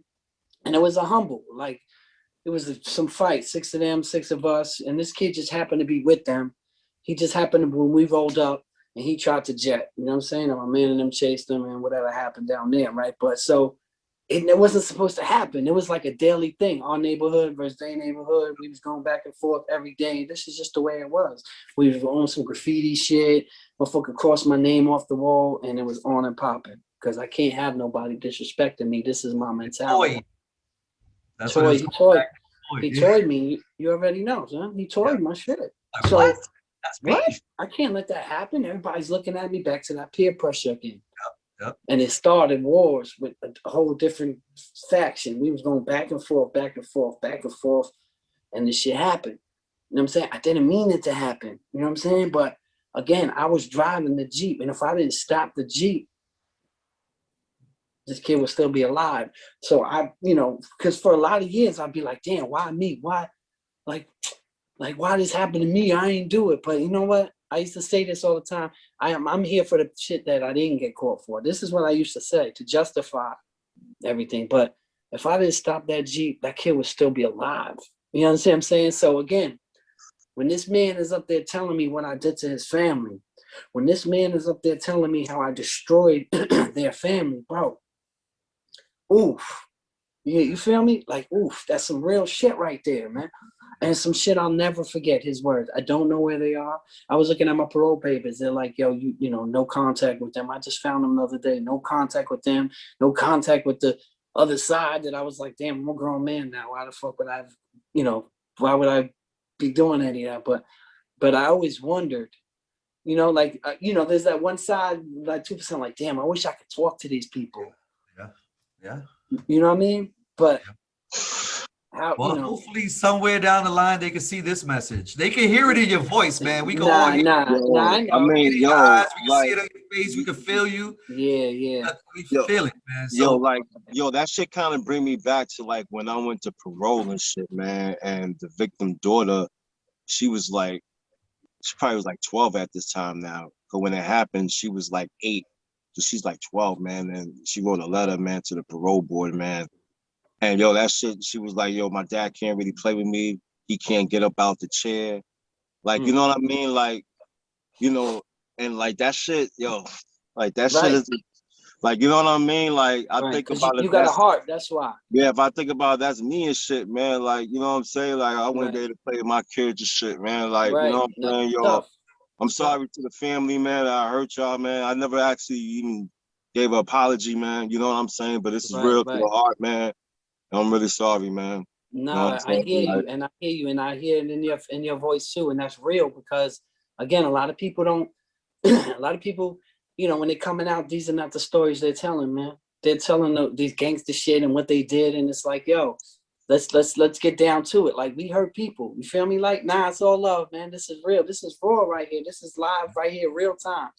And it was a humble, like, it was some fight, 6 of them, 6 of us, and this kid just happened to be with them. He just happened to, when we rolled up, and he tried to jet, you know what I'm saying? And my man and them chased him, and whatever happened down there, right? But so, it wasn't supposed to happen. It was like a daily thing, our neighborhood versus their neighborhood. We was going back and forth every day. This is just the way it was. We was on some graffiti shit, motherfucker crossed my name off the wall, and it was on and popping, because I can't have nobody disrespecting me. This is my mentality. That's he toyed me. You already know, son. He toyed my shit. Like, so what? That's me. What? I can't let that happen. Everybody's looking at me, back to that peer pressure again. Yep. And it started wars with a whole different faction. We was going back and forth, back and forth, back and forth. And this shit happened. You know what I'm saying? I didn't mean it to happen. You know what I'm saying? But again, I was driving the Jeep. And if I didn't stop the Jeep, this kid would still be alive. So I, because for a lot of years, I'd be like, damn, why me? Why? Like, why this happened to me? I ain't do it. But you know what? I used to say this all the time. I'm here for the shit that I didn't get caught for. This is what I used to say to justify everything. But if I didn't stop that Jeep, that kid would still be alive. You understand what I'm saying? So again, when this man is up there telling me what I did to his family, when this man is up there telling me how I destroyed their family, bro, oof. You feel me? Like, oof, that's some real shit right there, man. And some shit I'll never forget, his words. I don't know where they are. I was looking at my parole papers. They're like, yo, no contact with them. I just found them the other day. No contact with them. No contact with the other side. That I was like, damn, I'm a grown man now. Why the fuck would I, why would I be doing any of that? But I always wondered, there's that one side, like 2%, like, damn, I wish I could talk to these people. Yeah. You know what I mean? But hopefully somewhere down the line they can see this message. They can hear it in your voice, man. We can all hear it. I mean, your eyes, we can see it on your face, we can feel you. Yeah. We feel it, man. So, that shit kind of bring me back to like when I went to parole and shit, man. And the victim daughter, she probably was like 12 at this time now. But when it happened, she was like 8. So she's like 12, man. And she wrote a letter, man, to the parole board, man. And that shit, she was like, my dad can't really play with me. He can't get up out the chair. Like, you know what I mean? Like, and like that shit, like that shit is, Like, you know what I mean? Like, I Right, think 'cause about it. you got a heart, that's why. Yeah, if I think about it, that's me and shit, man. Like, you know what I'm saying? Like, I wouldn't be Right, able to play with my kids and shit, man. Like, you know right. what I'm That's saying? Yo, tough. I'm sorry to the family, man. I hurt y'all, man. I never actually even gave an apology, man. You know what I'm saying? But this is Right, real to right. the heart, man. I'm really sorry, man. You know what I'm No, I saying? hear Like, you, and I hear you, and I hear it in your voice too, and that's real because again, a lot of people don't. A lot of people, you know, when they're coming out, these are not the stories they're telling, man. They're telling these gangster shit and what they did, and it's like, yo, let's get down to it. Like we hurt people, you feel me? Like, nah, it's all love, man. This is real. This is raw right here. This is live right here, real time.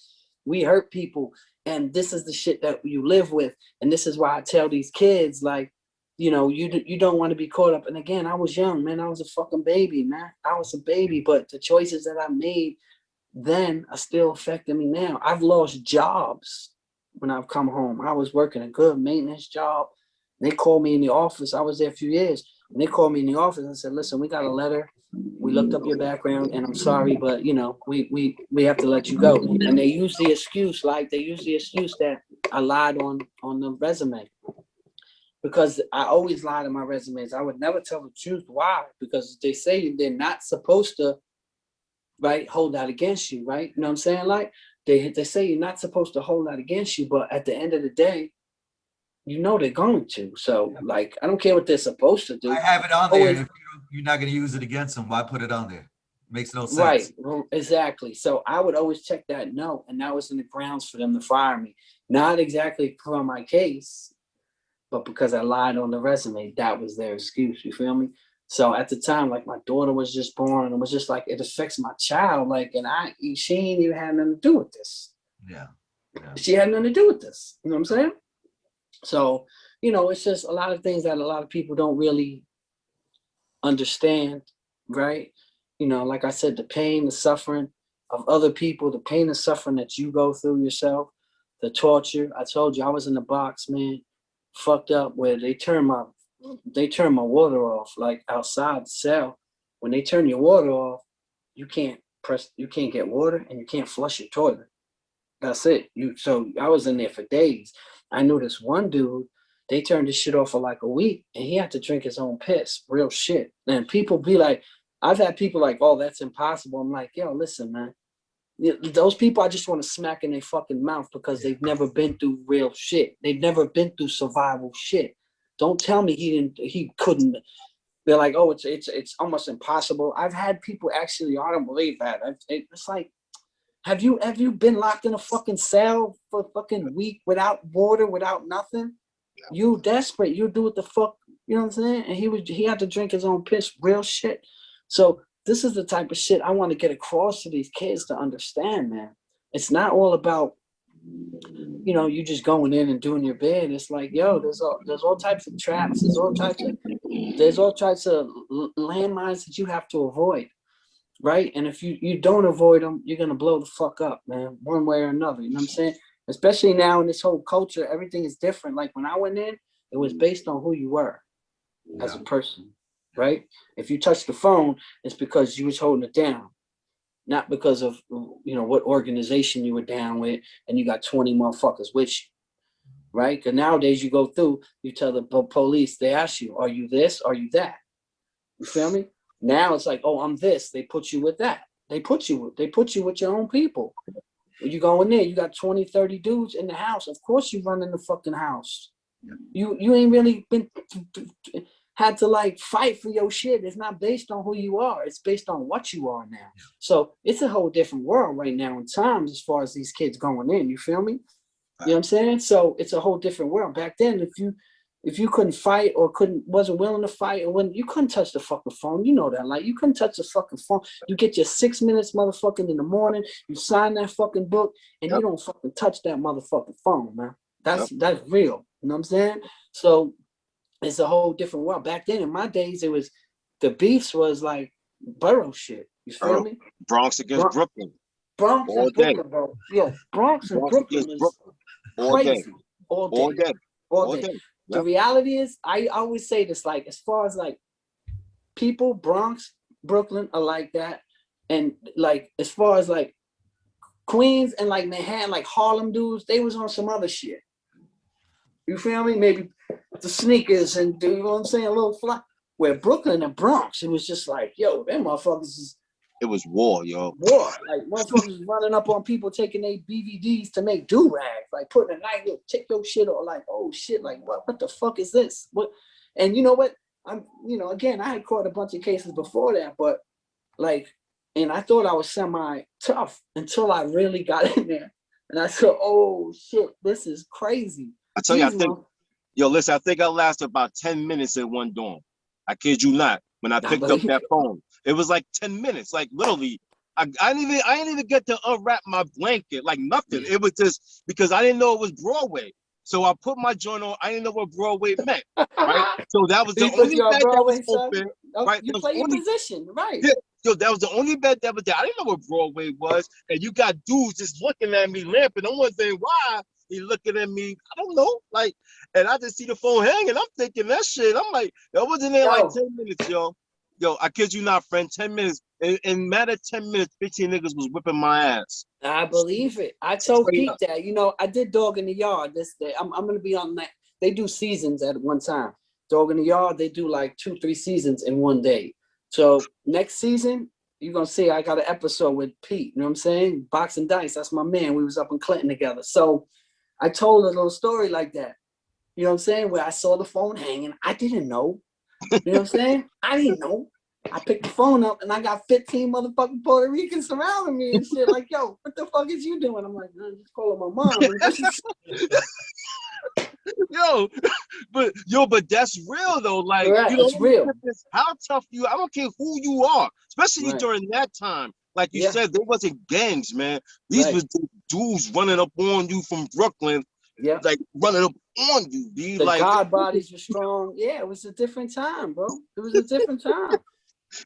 We hurt people, and this is the shit that you live with, and this is why I tell these kids, like, you know, you don't want to be caught up. And again, I was young, man. I was a fucking baby, man. I was a baby, but the choices that I made then are still affecting me now. I've lost jobs when I've come home. I was working a good maintenance job. They called me in the office. I was there a few years. And they called me in the office and said, listen, we got a letter. We looked up your background and I'm sorry, but you know, we have to let you go. And they use the excuse, that I lied on the resume. Because I always lied in my resumes. I would never tell the truth. Why? Because they say they're not supposed to, right, hold that against you, right? You know what I'm saying? Like they say you're not supposed to hold that against you, but at the end of the day, you know they're going to. So like, I don't care what they're supposed to do. I have it on there. Always, If you're not going to use it against them, why put it on there? Makes no sense. right, well, exactly. So I would always check that no, and that was in the grounds for them to fire me. Not exactly for my case, but because I lied on the resume, that was their excuse. You feel me? So at the time, like my daughter was just born, and it was just like it affects my child. Like, and she ain't even had nothing to do with this. Yeah. She had nothing to do with this. You know what I'm saying? So, you know, it's just a lot of things that a lot of people don't really understand, right? You know, like I said, the pain, the suffering of other people, the pain and suffering that you go through yourself, the torture. I told you I was in the box, man, fucked up, where they turn my water off, like outside the cell. When they turn your water off, you can't get water and you can't flush your toilet. That's it. So I was in there for days. I knew this one dude, they turned his shit off for like a week and he had to drink his own piss, real shit. And people be like, I've had people like, oh, that's impossible. I'm like, yo, listen, man. Those people I just want to smack in their fucking mouth because they've never been through real shit. They've never been through survival shit. Don't tell me he couldn't. They're like, oh, it's almost impossible. I've had people actually, I don't believe that. It's like, have you been locked in a fucking cell for a fucking week without water, without nothing? You desperate. You do what the fuck, you know what I'm saying? And he had to drink his own piss, real shit. So this is the type of shit I want to get across to these kids to understand, man. It's not all about, you know, you just going in and doing your bid. It's like, yo, there's all types of traps. There's all types of landmines that you have to avoid. Right. And if you don't avoid them, you're going to blow the fuck up, man, one way or another. You know what I'm saying? Especially now in this whole culture, everything is different. Like when I went in, it was based on who you were as a person. Right. If you touch the phone, it's because you was holding it down, not because of, you know, what organization you were down with and you got 20 motherfuckers with you. Right. Because nowadays you go through, you tell the police, they ask you, are you this? Are you that? You feel me? Now it's like, oh, I'm this. They put you with that. They put you with your own people. When you go in there, you got 20, 30 dudes in the house. Of course you run in the fucking house. You ain't really had to like fight for your shit. It's not based on who you are. It's based on what you are now. So it's a whole different world right now in times as far as these kids going in. You feel me? You know what I'm saying? So it's a whole different world. Back then, if you couldn't fight or wasn't willing to fight, or when you couldn't touch the fucking phone, you know that. Like you couldn't touch the fucking phone. You get your 6 minutes motherfucking in the morning, you sign that fucking book, and you don't fucking touch that motherfucking phone, man. That's real. You know what I'm saying? So it's a whole different world. Back then, in my days, it was the beefs was like borough shit. You feel me? Bronx against Brooklyn. Bronx and Brooklyn, bro. Yo, Bronx and Brooklyn was crazy. All day. The reality is, I always say this, like, as far as like people, Bronx, Brooklyn are like that. And like, as far as like Queens and like Manhattan, like Harlem dudes, they was on some other shit. You feel me? Maybe the sneakers and you know what I'm saying, a little fly. Where Brooklyn and Bronx, it was just like, yo, them motherfuckers is. It was war, yo. War, like motherfuckers running up on people taking their BVDs to make do-rags, like putting a knife, yo, take your shit, or like, oh shit, like what the fuck is this? What? And you know what? I'm, you know, again, I had caught a bunch of cases before that, but like, and I thought I was semi-tough until I really got in there, and I said, oh shit, this is crazy. I tell you, I think, yo, listen, I think I lasted about 10 minutes in one dorm. I kid you not. When I picked up that phone, it was like 10 minutes. Like literally, I didn't even get to unwrap my blanket, like nothing. It was just because I didn't know it was Broadway. So I put my joint on. I didn't know what Broadway meant, right? So that was the only bed that was open, right? You play your position, right? Yeah, yo, that was the only bed that was there. I didn't know what Broadway was, and you got dudes just looking at me, lamping. I'm wondering why he looking at me. I don't know, like, and I just see the phone hanging. I'm thinking that shit. I'm like, I wasn't there like 10 minutes, yo. Yo, I kid you not, friend. 10 minutes. In matter of 10 minutes, 15 niggas was whipping my ass. I believe it. I told Pete that. You know, I did Dog in the Yard this day. I'm gonna be on that. They do seasons at one time. Dog in the Yard, they do like 2-3 seasons in one day. So next season, you're gonna see I got an episode with Pete. You know what I'm saying? Boxing Dice. That's my man. We was up in Clinton together. So I told a little story like that. You know what I'm saying? Where I saw the phone hanging. I didn't know. You know what I'm saying? I didn't know. I picked the phone up and I got 15 motherfucking Puerto Ricans surrounding me and shit. Like, yo, what the fuck is you doing? I'm like, I'm just calling my mom. But that's real though. Like, right, you know, it's real. How tough you? I don't care who you are, especially during that time. Like you said, there wasn't gangs, man. These was dudes running up on you from Brooklyn. Yeah, like running up on you, B. The like God bodies were strong. Yeah, it was a different time, bro. It was a different time.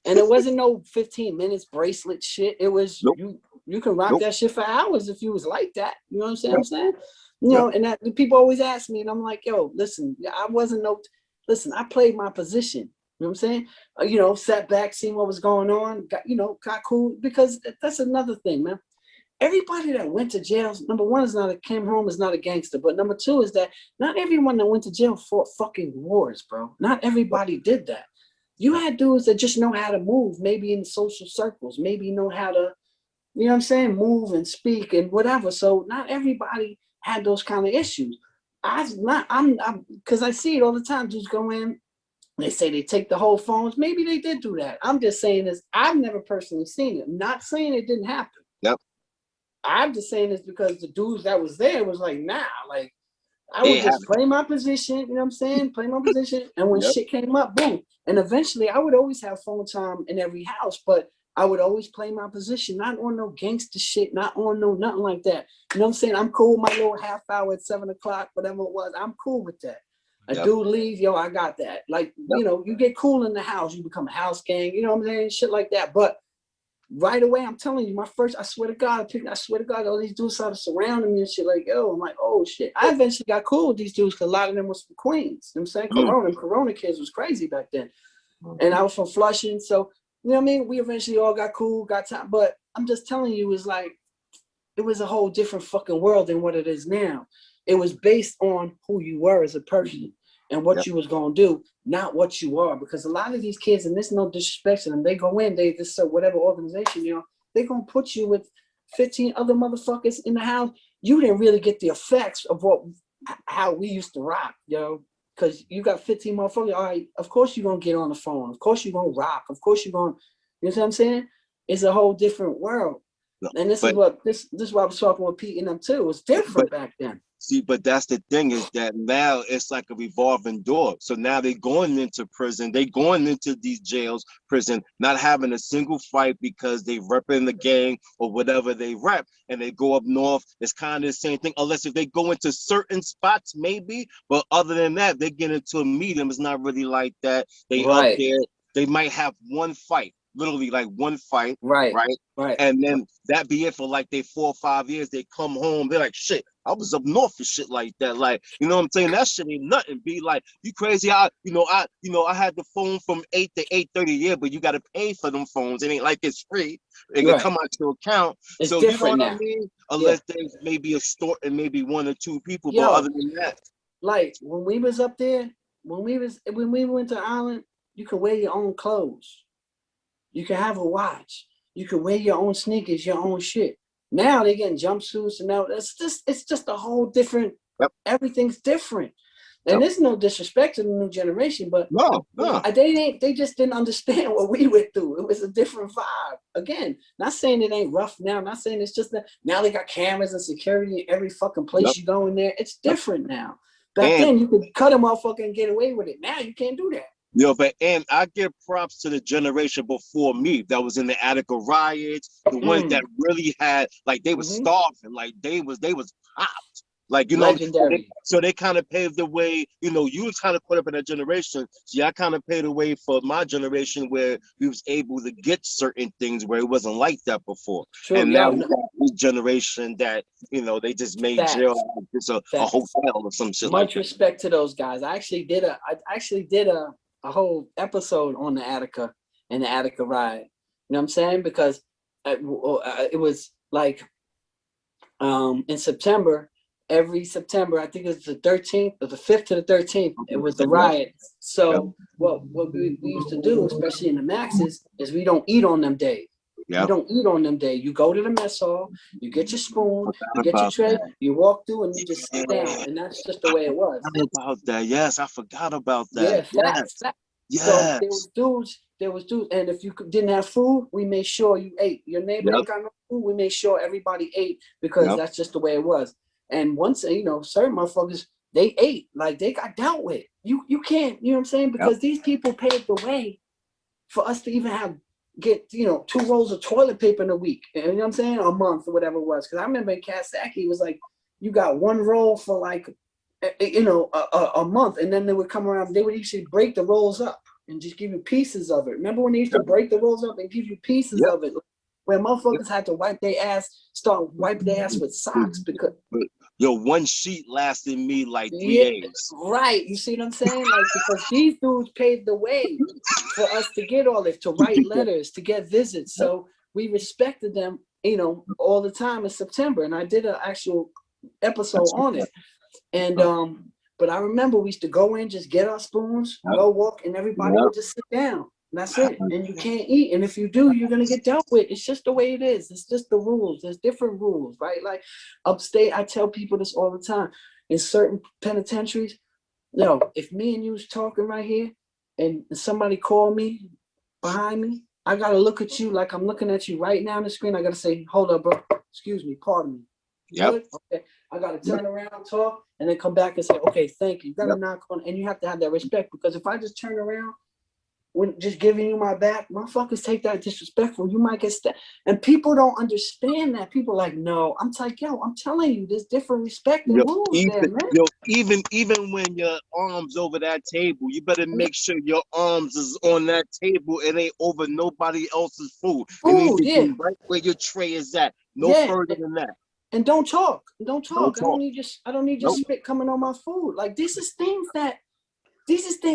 And it wasn't no 15 minutes bracelet shit. It was you can rock that shit for hours if you was like that. You know what I'm saying? You know, and that people always ask me, and I'm like, yo, listen, I wasn't listen, I played my position. You know what I'm saying? You know, sat back, seen what was going on, got cool, because that's another thing, man. Everybody that went to jail, number one, came home is not a gangster. But number two is that not everyone that went to jail fought fucking wars, bro. Not everybody did that. You had dudes that just know how to move, maybe in social circles, maybe know how to, you know what I'm saying, move and speak and whatever. So not everybody had those kind of issues. Because I see it all the time. Dudes go in, they say they take the whole phones. Maybe they did do that. I'm just saying this. I've never personally seen it. I'm not saying it didn't happen. Yep. I'm just saying this because the dudes that was there was like, nah, like I would just play my position, you know what I'm saying? Play my position. And when shit came up, boom. And eventually I would always have phone time in every house, but I would always play my position, not on no gangster shit, not on no nothing like that. You know what I'm saying? I'm cool with my little half hour at 7 o'clock, whatever it was. I'm cool with that. A dude leave, yo, I got that. Like, you know, you get cool in the house, you become a house gang, you know what I'm saying? Shit like that. But right away, I'm telling you, I swear to God, all these dudes started surrounding me and shit like, yo, I'm like, oh shit. I eventually got cool with these dudes because a lot of them was from Queens. You know what I'm saying? Corona kids was crazy back then. And I was from Flushing. So, you know what I mean? We eventually all got cool, got time. But I'm just telling you, it's like, it was a whole different fucking world than what it is now. It was based on who you were as a person and what you was going to do, not what you are. Because a lot of these kids, and there's no disrespect to them, they go in, they just whatever organization, you know, they're going to put you with 15 other motherfuckers in the house. You didn't really get the effects of how we used to rock, you know, because you got 15 motherfuckers. All right, of course you're going to get on the phone. Of course you're going to rock. Of course you're going to, you know what I'm saying? It's a whole different world. And this is what I was talking with Pete and them too. It was different back then. See, but that's the thing, is that now it's like a revolving door. So now they're going into prison, they going into these jails, prison, not having a single fight because they repping the gang or whatever they rep, and they go up north. It's kind of the same thing, unless if they go into certain spots, maybe. But other than that, they get into a medium. It's not really like that. They up there, they might have one fight. Literally like one fight, right? And then that be it for like 4 or 5 years. They come home, they're like, shit, I was up north for shit like that. Like, you know what I'm saying? That shit ain't nothing. Be like, you crazy? I had the phone from 8 to 8:30, yeah, but you got to pay for them phones. It ain't like it's free. It can come out your account. It's so different, you know what I mean? Unless there's maybe a store and maybe 1 or 2 people, but other than that. like when we was up there, when we went to Ireland, you could wear your own clothes. You can have a watch. You can wear your own sneakers, your own shit. Now they're getting jumpsuits, and now it's just a whole different. Yep. Everything's different, and there's no disrespect to the new generation, but no, they just didn't understand what we went through. It was a different vibe. Again, not saying it ain't rough now. Not saying it's just that now they got cameras and security in every fucking place you go in there. It's different now. Back then you could cut a motherfucker and get away with it. Now you can't do that. And I give props to the generation before me that was in the Attica riots, the ones that really had, like, they were starving, like they was popped, like, you know, so they kind of paved the way. You know, you was kind of caught up in that generation, so I kind of paved the way for my generation where we was able to get certain things where it wasn't like that before. True, and now we got this generation that, you know, they just made jail just a hotel or some shit. Much respect to those guys. I actually did a whole episode on the Attica and the Attica riot. You know what I'm saying? Because it was like in September, every September, I think it was the 13th or the 5th to the 13th, it was the riot. So what we used to do, especially in the maxes, is we don't eat on them days. You don't eat on them days. You go to the mess hall, you get your spoon, you get your tray, you walk through, and you just sit down. And that's just the way it was. About that, yes, I forgot about that. Yeah, facts. So there was dudes, and if you didn't have food, we made sure you ate. Your neighbor ain't got no food, we made sure everybody ate, because that's just the way it was. And once, you know, certain motherfuckers, they ate, like they got dealt with. You can't, you know what I'm saying? Because these people paved the way for us to even get, you know, 2 rolls of toilet paper in a week. You know what I'm saying? A month or whatever it was. Because I remember in Kasaki, it was like, you got 1 roll for like, you know, a month. And then they would come around, they would usually break the rolls up and just give you pieces of it. Remember when they used to break the rolls up and give you pieces of it? Where motherfuckers had to wipe their ass, start wiping their ass with socks because... Yo, 1 sheet lasted me like 3 days. Right, you see what I'm saying? Like, because these dudes paved the way for us to get all this, to write letters, to get visits. So we respected them, you know, all the time in September. And I did an actual episode on it. And but I remember we used to go in, just get our spoons, go walk, and everybody would just sit down. And that's it. And you can't eat. And if you do, you're gonna get dealt with. It's just the way it is. It's just the rules. There's different rules, right? Like upstate, I tell people this all the time. In certain penitentiaries, no, if me and you was talking right here and somebody called me behind me, I gotta look at you like I'm looking at you right now on the screen. I gotta say, hold up, bro. Excuse me, pardon me. Good? Okay. I gotta turn around, talk, and then come back and say, okay, thank you. You gotta knock on, and you have to have that respect, because if I just turn around when just giving you my back, motherfuckers take that disrespectful. You might get stabbed. And people don't understand that. People like, no, I'm like, yo, I'm telling you, there's different respect and rules there, man. Even when your arms over that table, you better make sure your arms is on that table. It ain't over nobody else's food. It needs to be right where your tray is at. No further than that. And don't talk. Don't talk. I don't need your spit coming on my food. Like these are things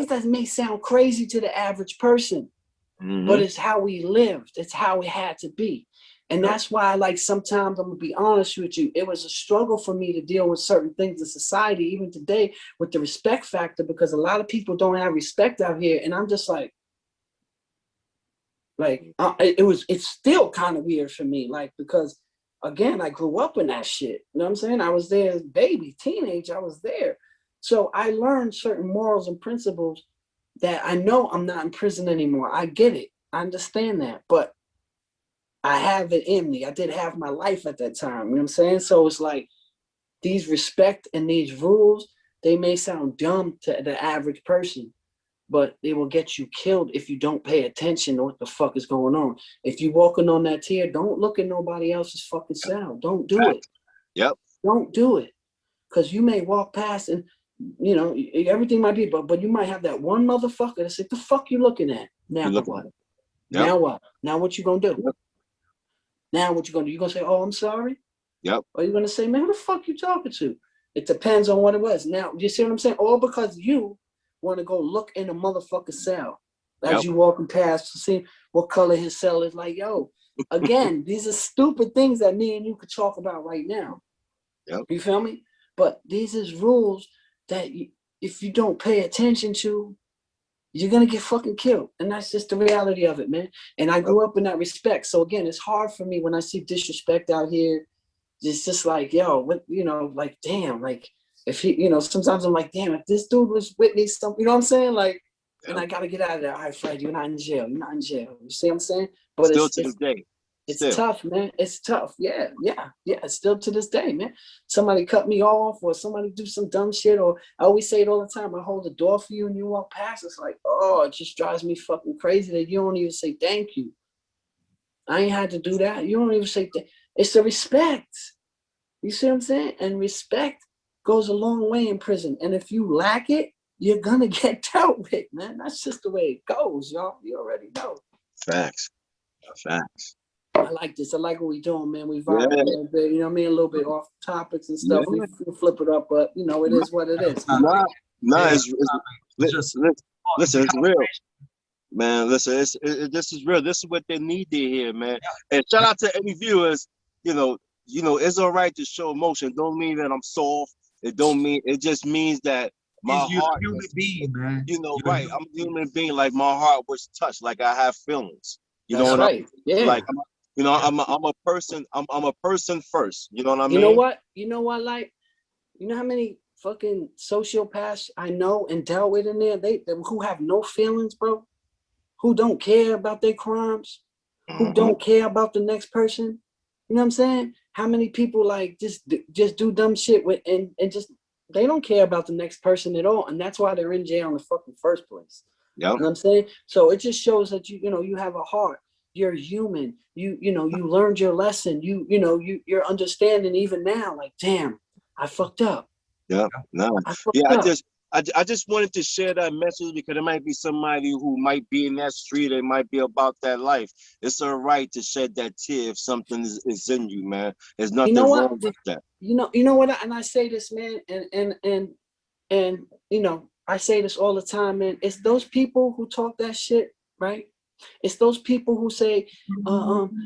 that may sound crazy to the average person, but it's how we lived. It's how it had to be. And that's why, like, sometimes I'm gonna be honest with you, it was a struggle for me to deal with certain things in society, even today, with the respect factor, because a lot of people don't have respect out here. And I'm just like it's still kind of weird for me, like, because again, I grew up in that shit. You know what I'm saying? I was there as a baby, teenage, I was there. So I learned certain morals and principles that I know I'm not in prison anymore. I get it. I understand that. But I have it in me. I did have my life at that time. You know what I'm saying? So it's like these respect and these rules, they may sound dumb to the average person, but they will get you killed if you don't pay attention to what the fuck is going on. If you're walking on that tier, don't look at nobody else's fucking cell. Don't do it. Yep. Don't do it. Because you may walk past and, you know, everything might be, but you might have that one motherfucker that said, the fuck you looking at? Now what? Yep. Now what? Now what you gonna do? Yep. Now what you gonna do? You gonna say, oh, I'm sorry? Yep. Or you gonna say, man, who the fuck you talking to? It depends on what it was. Now, you see what I'm saying? All because you want to go look in a motherfucking cell as you walking past to see what color his cell is. Like, yo, again, these are stupid things that me and you could talk about right now. Yep. You feel me? But these is rules that if you don't pay attention to, you're gonna get fucking killed. And that's just the reality of it, man. And I grew up in that respect. So again, it's hard for me when I see disrespect out here. It's just like, yo, what, you know, like, damn, like, if he, you know, sometimes I'm like, damn, if this dude was with me, something, you know what I'm saying? Like, and I gotta get out of there. All right, Fred, you're not in jail. You're not in jail. You see what I'm saying? But still to this day. It's tough, man. It's tough. Yeah. It's still to this day, man. Somebody cut me off or somebody do some dumb shit, or I always say it all the time. I hold the door for you and you walk past. It's like, oh, it just drives me fucking crazy that you don't even say thank you. I ain't had to do that. You don't even say that. It's the respect. You see what I'm saying? And respect goes a long way in prison. And if you lack it, you're gonna get dealt with, man. That's just the way it goes, y'all. You already know. Facts. I like this. I like what we're doing, man. We vibe a little bit, you know what I mean? A little bit off topics and stuff. We flip it up, but you know, it is what it is. Listen, it's real. Man, listen, this is real. This is what they need to hear, man. And shout out to any viewers, you know, it's all right to show emotion. Don't mean that I'm soft. It just means that my heart, human being, man. You know, right. I'm a human being, like my heart was touched, like I have feelings. You know what right. Like I'm a person, I'm a person first. You know what I mean? You know what, like, you know how many fucking sociopaths I know and dealt with in there, they who have no feelings, bro, who don't care about their crimes, who don't care about the next person. You know what I'm saying? How many people like just do dumb shit with and just they don't care about the next person at all, and that's why they're in jail in the fucking first place. Yeah. You know what I'm saying? So it just shows that you know you have a heart. You're human. You learned your lesson. You're understanding even now. Like, damn, I fucked up. Yeah. No. I just wanted to share that message because there might be somebody who might be in that street. It might be about that life. It's all right to shed that tear if something is in you, man. There's nothing wrong with that. You know what? And I say this, man, and you know, I say this all the time, man. It's those people who talk that shit, right? It's those people who say,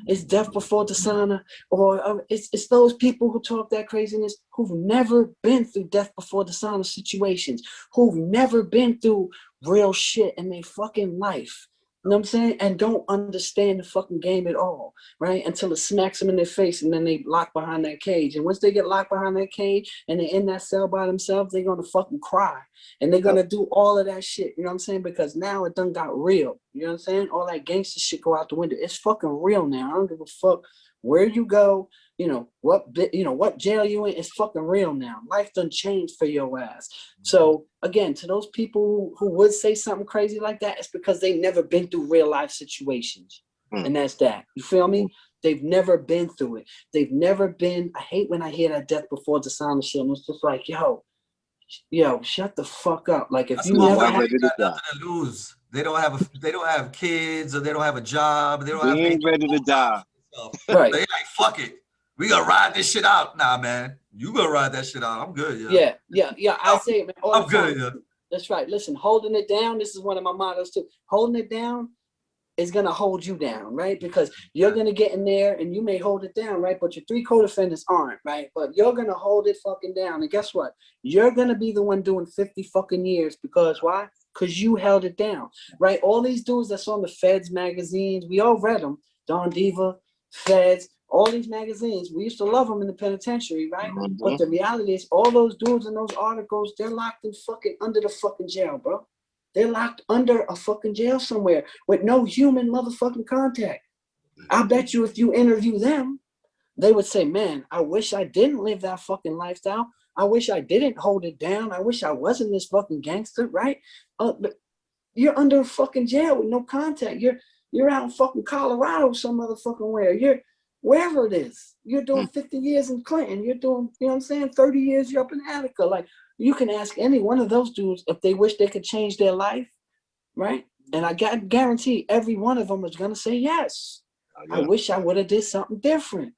it's death before dishonor, or it's those people who talk that craziness who've never been through death before dishonor situations, who've never been through real shit in their fucking life. You know what I'm saying? And don't understand the fucking game at all, right? Until it smacks them in their face and then they lock behind that cage. And once they get locked behind that cage and they're in that cell by themselves, they're going to fucking cry. And they're going to do all of that shit, you know what I'm saying? Because now it done got real, you know what I'm saying? All that gangster shit go out the window. It's fucking real now. I don't give a fuck where you go, what jail you in. It's fucking real now. Life done changed for your ass. So again, to those people who would say something crazy like that, it's because they've never been through real life situations. And that's that. You feel me? They've never been through it. They've never been. I hate when I hear that death before dishonor shit. And it's just like, yo, shut the fuck up. Like if you never have nothing to lose. They don't have kids, or they don't have a job. They don't have ain't ready to die. Right. They like, fuck it. We gonna ride this shit out. Nah, man. You gonna ride that shit out. I'm good, yeah. Yeah. I say it, man. I'm good, yeah. That's right. Listen, holding it down, this is one of my mottos too. Holding it down is gonna hold you down, right? Because you're gonna get in there and you may hold it down, right? But your 3 co-defendants aren't, right? But you're gonna hold it fucking down. And guess what? You're gonna be the one doing 50 fucking years. Because why? Because you held it down, right? All these dudes that's on the Feds magazines, we all read them. Don Diva, Feds, all these magazines, we used to love them in the penitentiary, right? But the reality is all those dudes in those articles, they're locked in fucking under the fucking jail, bro. They're locked under a fucking jail somewhere with no human motherfucking contact. I bet you if you interview them, they would say, man, I wish I didn't live that fucking lifestyle. I wish I didn't hold it down. I wish I wasn't this fucking gangster, right? But you're under a fucking jail with no contact. You're out in fucking Colorado some motherfucking where. You're wherever it is. You're doing 50 years in Clinton. You're doing, you know what I'm saying, 30 years you're up in Attica. Like, you can ask any one of those dudes if they wish they could change their life, right? And I guarantee every one of them is going to say yes. I wish I would have did something different,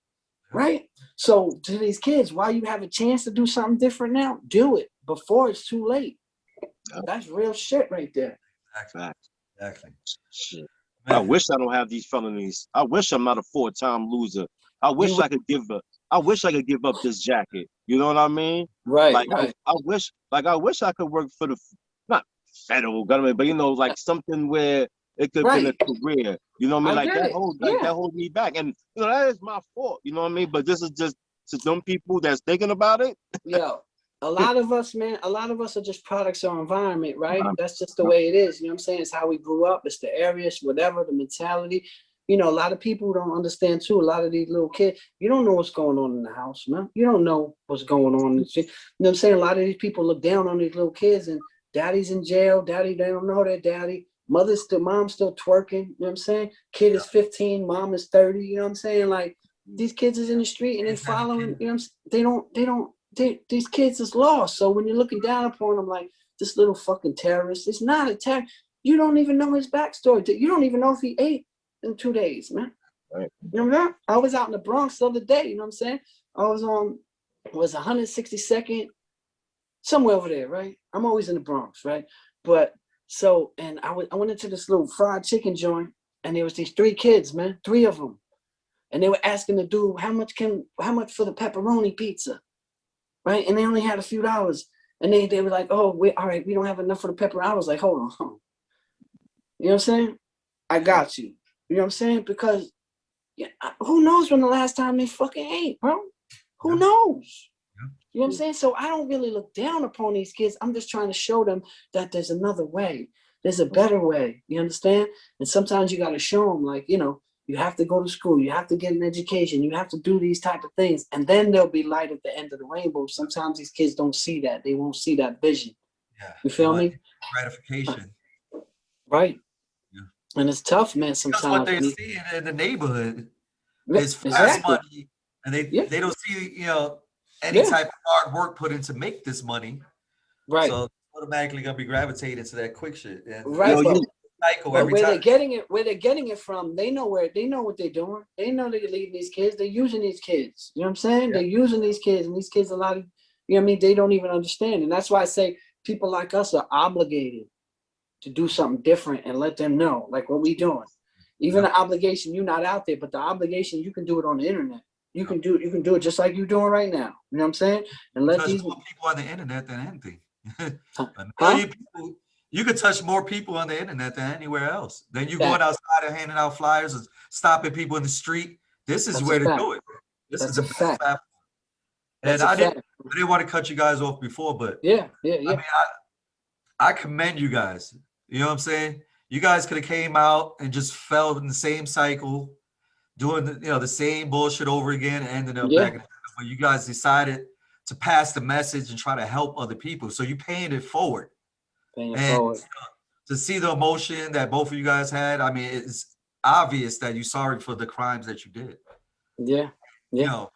right? So to these kids, while you have a chance to do something different now, do it before it's too late. That's real shit right there. Exactly. Shit. I wish I don't have these felonies. I wish I'm not a 4-time loser. I wish I could give I wish I could give up this jacket. You know what I mean? Right, Like right. I wish I could work for the not federal government, but you know, like something where it could have been a career. You know what I mean? Like get that it. that holds me back. And you know, that is my fault. You know what I mean? But this is just to them people that's thinking about it. Yo, a lot of us, man, a lot of us are just products of our environment, right? That's just the way it is. You know what I'm saying? It's how we grew up. It's the areas, whatever, the mentality. You know, a lot of people don't understand too. A lot of these little kids, you don't know what's going on in the house, man. You don't know what's going on. You know what I'm saying? A lot of these people look down on these little kids, and daddy's in jail. Daddy, they don't know their mom's still twerking. You know what I'm saying? Kid is 15, mom is 30. You know what I'm saying? Like, these kids is in the street and they following, you know, these kids is lost. So when you're looking down upon them like this little fucking terrorist, it's not a terrorist. You don't even know his backstory. You don't even know if he ate in 2 days, man. Right. You know what? I was out in the Bronx the other day, you know what I'm saying? I was on, was 162nd, somewhere over there, right? I'm always in the Bronx, right? But so, and I went into this little fried chicken joint, and there was these 3 kids, man, 3 of them. And they were asking the dude, how much for the pepperoni pizza, right? And they only had a few dollars. And they were like, oh, all right, we don't have enough for the pepperoni. I was like, hold on. You know what I'm saying? I got you. You know what I'm saying? Because who knows when the last time they fucking ate, bro? Who knows? You know what I'm saying? So I don't really look down upon these kids. I'm just trying to show them that there's another way. There's a better way. You understand? And sometimes you got to show them, like, you know, you have to go to school. You have to get an education. You have to do these type of things. And then there'll be light at the end of the rainbow. Sometimes these kids don't see that. They won't see that vision. Yeah. You feel me? Gratification. Right. Yeah. And it's tough, man, sometimes. Because what they see in the neighborhood is fast money. And they don't see, you know, any type of hard work put in to make this money. Right. So automatically going to be gravitated to that quick shit. And right. But where they're getting it from, they know what they're doing. They know they're leading these kids. They're using these kids. You know what I'm saying? Yeah. They're using these kids, and these kids, a lot of, you know what I mean? They don't even understand. And that's why I say people like us are obligated to do something different and let them know, like what we doing. Even the obligation, you're not out there, but the obligation, you can do it on the internet. You can do it just like you're doing right now. You know what I'm saying? And let these more people on the internet than anything. A million people. You could touch more people on the internet than anywhere else. Then you going outside and handing out flyers and stopping people in the street. This is where to do it. This is a fact. And I didn't want to cut you guys off before, but yeah. I mean, I commend you guys. You know what I'm saying? You guys could have came out and just fell in the same cycle, doing the same bullshit over again, and ended up back in the, but you guys decided to pass the message and try to help other people. So you paying it forward. And to see the emotion that both of you guys had, I mean, it's obvious that you're sorry for the crimes that you did. Yeah. You know,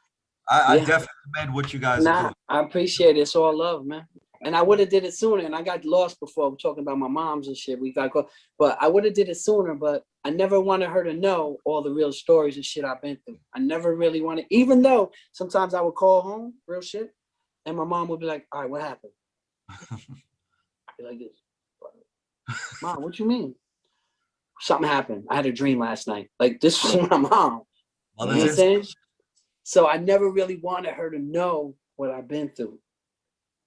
I definitely commend what you guys are doing. I appreciate it. It's all love, man. And I would have did it sooner, and I got lost before. We're talking about my moms and shit. We got go, but I would have did it sooner. But I never wanted her to know all the real stories and shit I've been through. I never really wanted, even though sometimes I would call home, real shit, and my mom would be like, "All right, what happened?" I'd be like this, "Mom, what you mean? Something happened. I had a dream last night." Like, this was my mom. You know what I'm saying? So I never really wanted her to know what I've been through.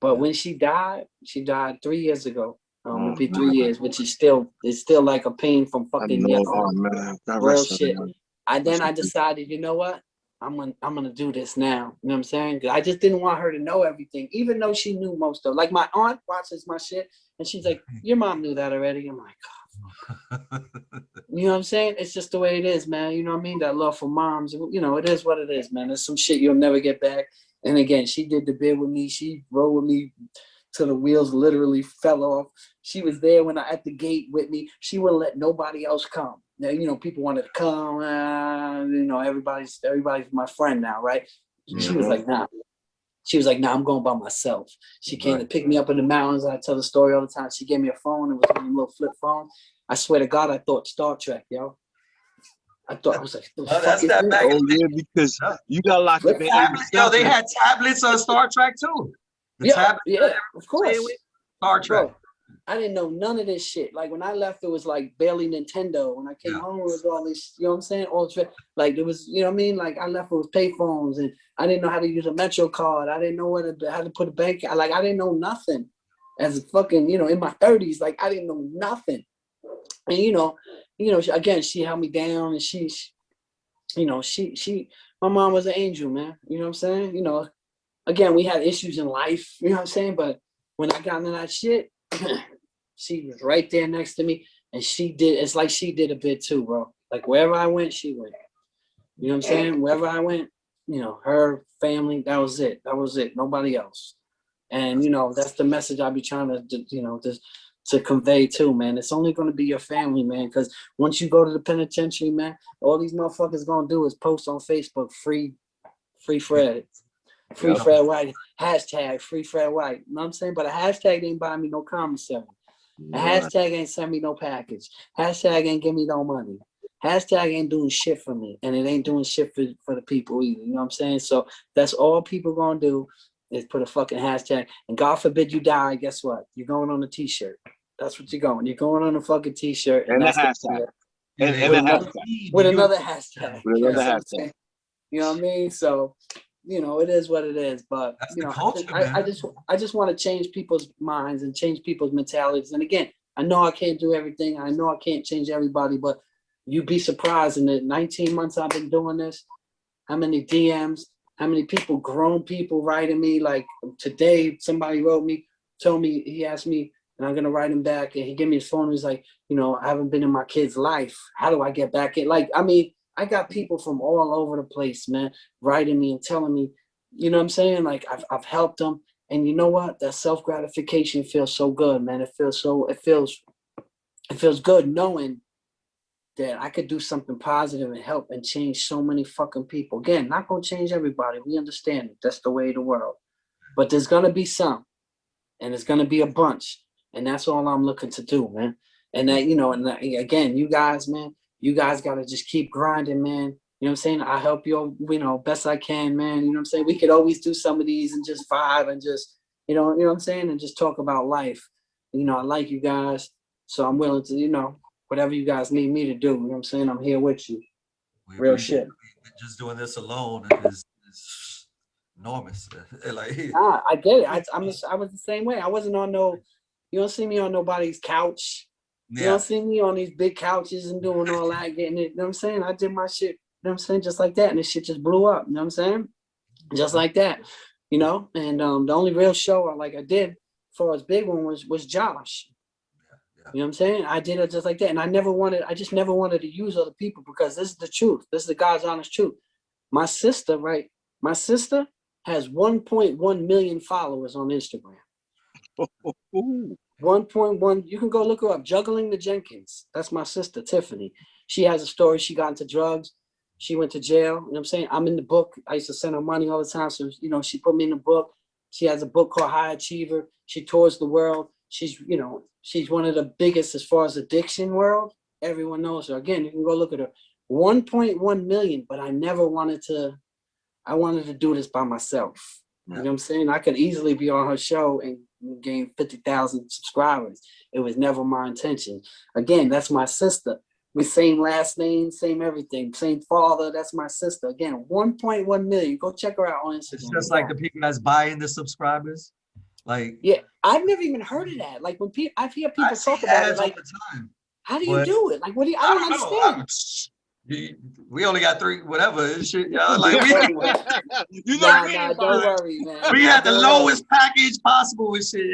But when she died 3 years ago. It'll be 3 years, which is still like a pain from fucking real shit. I decided, you know what? I'm gonna do this now. You know what I'm saying? I just didn't want her to know everything, even though she knew most of it. Like, my aunt watches my shit, and she's like, "Your mom knew that already." I'm like, God. You know what I'm saying? It's just the way it is, man. You know what I mean? That love for moms. You know, it is what it is, man. There's some shit you'll never get back. And again, she did the bid with me. She rode with me till the wheels literally fell off. She was there when at the gate with me. She wouldn't let nobody else come. Now, you know, people wanted to come. You know, everybody's my friend now, right? She was like, nah. She was like, nah, I'm going by myself. She came to pick me up in the mountains. I tell the story all the time. She gave me a phone. It was one of them little flip phones. I swear to God, I thought Star Trek, yo. I was like, that's that back in the day. Because you got locked up in Yo, they had tablets on Star Trek too. The tablet, yeah, of course. Star Trek. I didn't know none of this shit. Like when I left, it was like barely Nintendo. When I came home, it was all this, you know what I'm saying? All like it was, you know what I mean? Like I left with payphones, and I didn't know how to use a Metro card. I didn't know how to put a bank. Like I didn't know nothing. As a fucking, you know, in my 30s, like I didn't know nothing. And again, she held me down, and she, my mom was an angel, man. You know what I'm saying? You know, again, we had issues in life. You know what I'm saying? But when I got into that shit. She was right there next to me, and it's like she did a bit too, bro. Like wherever I went, she went. You know what I'm saying? Wherever I went, you know, her family, that was it. Nobody else. And, you know, that's the message I be trying to convey too, man. It's only going to be your family, man, because once you go to the penitentiary, man, all these motherfuckers going to do is post on Facebook, free Fred. Free Fred White, hashtag free Fred White. You know what I'm saying? But a hashtag ain't buy me no commissary. A hashtag ain't send me no package. Hashtag ain't give me no money. Hashtag ain't doing shit for me. And it ain't doing shit for the people either. You know what I'm saying? So that's all people gonna do is put a fucking hashtag. And God forbid you die, guess what? You're going on a t-shirt. That's what you're going. You're going on a fucking t-shirt. And that's a hashtag. With another hashtag. With another hashtag. You know what I mean? So you know, it is what it is, but you know, culture, I just want to change people's minds and change people's mentalities. And again, I know I can't do everything. I know I can't change everybody, but you'd be surprised in the 19 months I've been doing this, how many DMs, how many people, grown people writing me. Like today, somebody wrote me, he asked me, and I'm going to write him back. And he gave me his phone. He's like, you know, I haven't been in my kid's life. How do I get back in? Like, I mean, I got people from all over the place, man, writing me and telling me, you know what I'm saying? Like I've helped them. And you know what? That self-gratification feels so good, man. It feels good knowing that I could do something positive and help and change so many fucking people. Again, not going to change everybody. We understand it. That's the way of the world. But there's going to be some, and it's going to be a bunch. And that's all I'm looking to do, man. And that, you know, and that, again, you guys, man, you guys got to just keep grinding, man. You know what I'm saying? I help you, you know, best I can, man. You know what I'm saying? We could always do some of these and just vibe and just, you know what I'm saying? And just talk about life. You know, I like you guys. So I'm willing to, you know, whatever you guys need me to do. You know what I'm saying? I'm here with you. Real shit. Just doing this alone is enormous. Like, I get it. I was the same way. I wasn't on you don't see me on nobody's couch. You don't see me on these big couches and doing all that, getting it. You know what I'm saying? I did my shit, you know what I'm saying? Just like that. And this shit just blew up. You know what I'm saying? Just like that. You know? And the only real show I did as far as big one was Josh. You know what I'm saying? I did it just like that. And I just never wanted to use other people because this is the truth. This is the God's honest truth. My sister, right? My sister has 1.1 million followers on Instagram. 1.1, you can go look her up, Juggling the Jenkins. That's my sister, Tiffany. She has a story. She got into drugs. She went to jail. You know what I'm saying? I'm in the book. I used to send her money all the time. So, you know, she put me in the book. She has a book called High Achiever. She tours the world. She's, you know, she's one of the biggest as far as addiction world. Everyone knows her. Again, you can go look at her. 1.1 million, but I wanted to do this by myself. You know what I'm saying? I could easily be on her show and gain 50,000 subscribers. It was never my intention. Again, that's my sister. We same last name, same everything, same father. That's my sister. Again, 1.1 million. Go check her out on Instagram. It's just like the people that's buying the subscribers. Like, yeah, I've never even heard of that. Like when I hear people talk about it, like, how do you do it? Like, what do you? I don't understand. We only got 3, whatever shit, y'all. Like, don't worry, man. We had the lowest package possible with shit,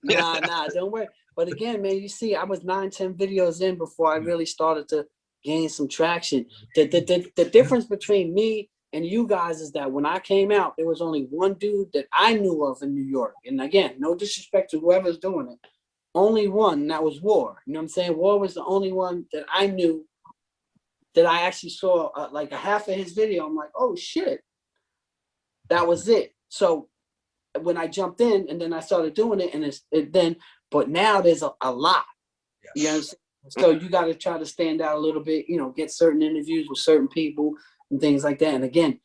yeah. Don't worry. But again, man, you see, I was 9-10 videos in before I really started to gain some traction. The difference between me and you guys is that when I came out, there was only one dude that I knew of in New York. And again, no disrespect to whoever's doing it. Only one, and that was War. You know what I'm saying? War was the only one that I knew that I actually saw like a half of his video. I'm like, oh shit, that was it. So when I jumped in and then I started doing it, but now there's a lot. Yes. You know what I'm saying? So you got to try to stand out a little bit, you know, get certain interviews with certain people and things like that. And again,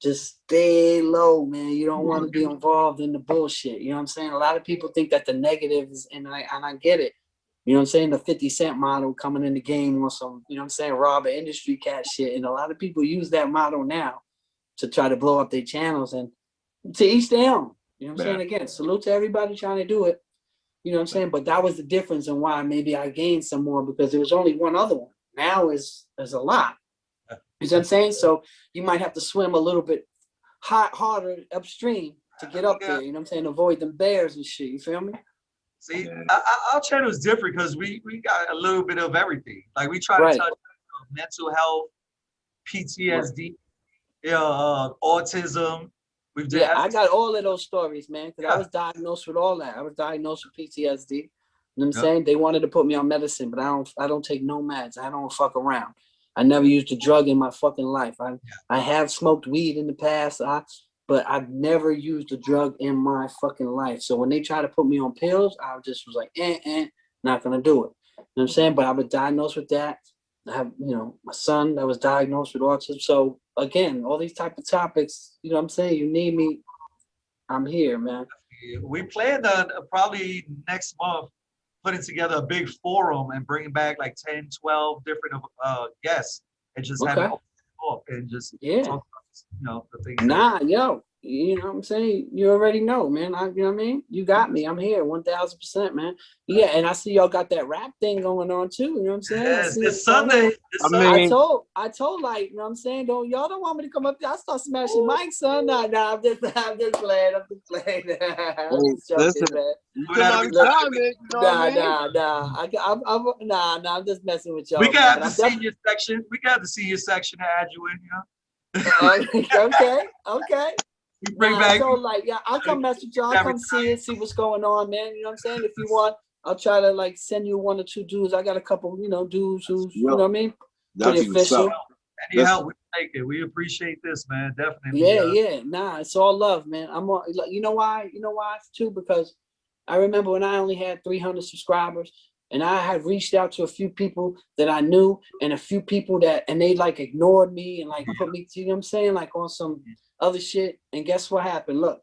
just stay low, man. You don't want to be involved in the bullshit. You know what I'm saying? A lot of people think that the negative is, and I get it. You know what I'm saying? The 50 Cent model coming in the game on some, you know what I'm saying, rob an industry cat shit. And a lot of people use that model now to try to blow up their channels, and to each their own. You know what I'm saying? Again, salute to everybody trying to do it. You know what I'm saying? But that was the difference and why maybe I gained some more, because there was only one other one. Now there's a lot. You know what I'm saying? So you might have to swim a little bit harder upstream to get up there. You know what I'm saying? Avoid them bears and shit. You feel me? See, our channel is different because we got a little bit of everything. Like we try to touch mental health, PTSD, autism. I got all of those stories, man, because I was diagnosed with all that. I was diagnosed with PTSD. You know what I'm saying? They wanted to put me on medicine, but I don't take no meds. I don't fuck around. I never used a drug in my fucking life. I have smoked weed in the past, but I've never used a drug in my fucking life. So when they try to put me on pills, I just was like, not gonna do it. You know what I'm saying? But I was diagnosed with that. I have, you know, my son that was diagnosed with autism. So again, all these type of topics, you know what I'm saying? You need me, I'm here, man. We planned on probably next month putting together a big forum and bringing back like 10, 12 different guests and just have it open and just talk about, you know, the things. You know what I'm saying? You already know, man. You know what I mean? You got me. I'm here 1000%, man. Yeah, and I see y'all got that rap thing going on too. You know what I'm saying? Yes, it's Sunday. I told like, you know what I'm saying? Y'all don't want me to come up there. I start smashing mics, son. Nah, I'm just playing. I'm just joking, man. I'm just messing with y'all. We got the senior section. We got the senior section to add you in, you know? Okay. We bring back. So like, I'll come mess with y'all. I'll come see what's going on, man. You know what I'm saying? If you want, I'll try to like send you 1 or 2 dudes. I got a couple, you know, dudes who's, you know what I mean? Pretty official. Any help, we take it. We appreciate this, man. Definitely. Yeah. Nah, it's all love, man. You know why too? Because I remember when I only had 300 subscribers, and I had reached out to a few people that I knew, and a few people and they like ignored me and like put me, you know what I'm saying, like on some other shit. And guess what happened? Look,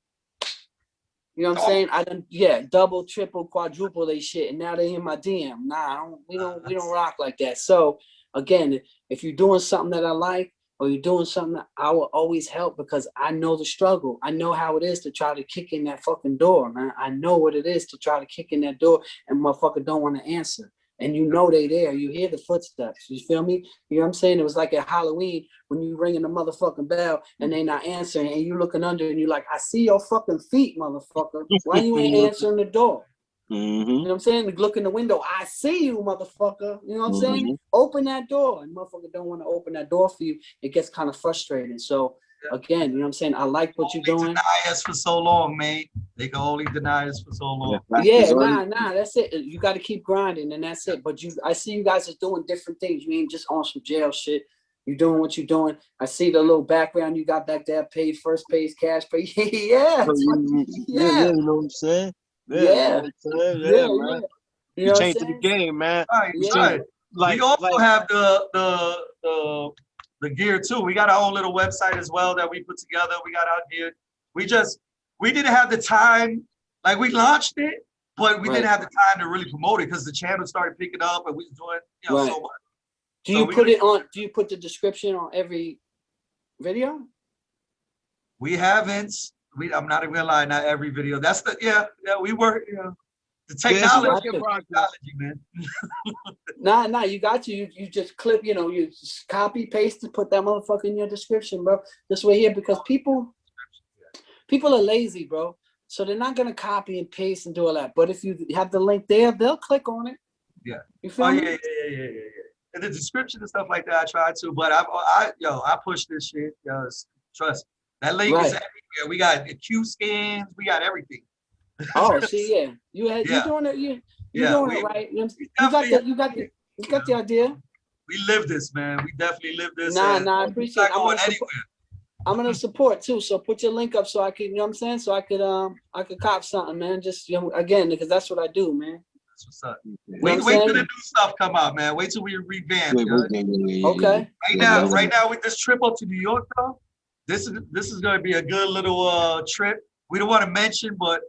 you know what I'm saying? I done, double, triple, quadruple they shit, and now they in my DM. Nah, we don't rock like that. So again, if you're doing something that I like, or you're doing something that I will always help, because I know the struggle. I know how it is to try to kick in that fucking door, man. I know what it is to try to kick in that door and motherfucker don't want to answer. And you know they there. You hear the footsteps. You feel me? You know what I'm saying? It was like at Halloween when you ringing the motherfucking bell and they not answering, and you looking under and you like, I see your fucking feet, motherfucker. Why you ain't answering the door? You know what I'm saying? Look in the window. I see you, motherfucker. You know what I'm saying? Open that door. And motherfucker don't want to open that door for you. It gets kind of frustrating. So again, you know what I'm saying? I like what you're doing. Deny us for so long, mate. They can only deny us for so long. That's it. You got to keep grinding, and that's it. But I see you guys are doing different things. You ain't just on some jail shit. You're doing what you're doing. I see the little background you got back there. Paid first, pays cash pay. You know what I'm saying? Man. You changed the game, man. Right. We also have the gear too. We got our own little website as well that we put together. We got our gear. We didn't have the time. Like, we launched it, but we didn't have the time to really promote it because the channel started picking up and we was doing, you know, so much. Do you put the description on every video? We haven't. I'm not even gonna lie, not every video. That's we work, you know. The technology, man. Nah, you got to. You just clip, you know, you just copy, paste, and put that motherfucker in your description, bro. This way here, because people are lazy, bro. So they're not gonna copy and paste and do all that. But if you have the link there, they'll click on it. Yeah. You feel me? Yeah. And the description and stuff like that, I try to, but I push this shit. Trust me. That link is everywhere. We got Q scans. We got everything. Oh, see, you're doing it. You're doing it right. You got the idea. We live this, man. We definitely live this. I appreciate it. I'm gonna support too. So put your link up so I can, you know what I'm saying? So I could cop something, man. Just, you know, again, because that's what I do, man. That's what's up. Wait till the new stuff come out, man. Wait till we revamp. Okay. Right now, with this trip up to New York, though, this is going to be a good little trip. We don't want to mention, but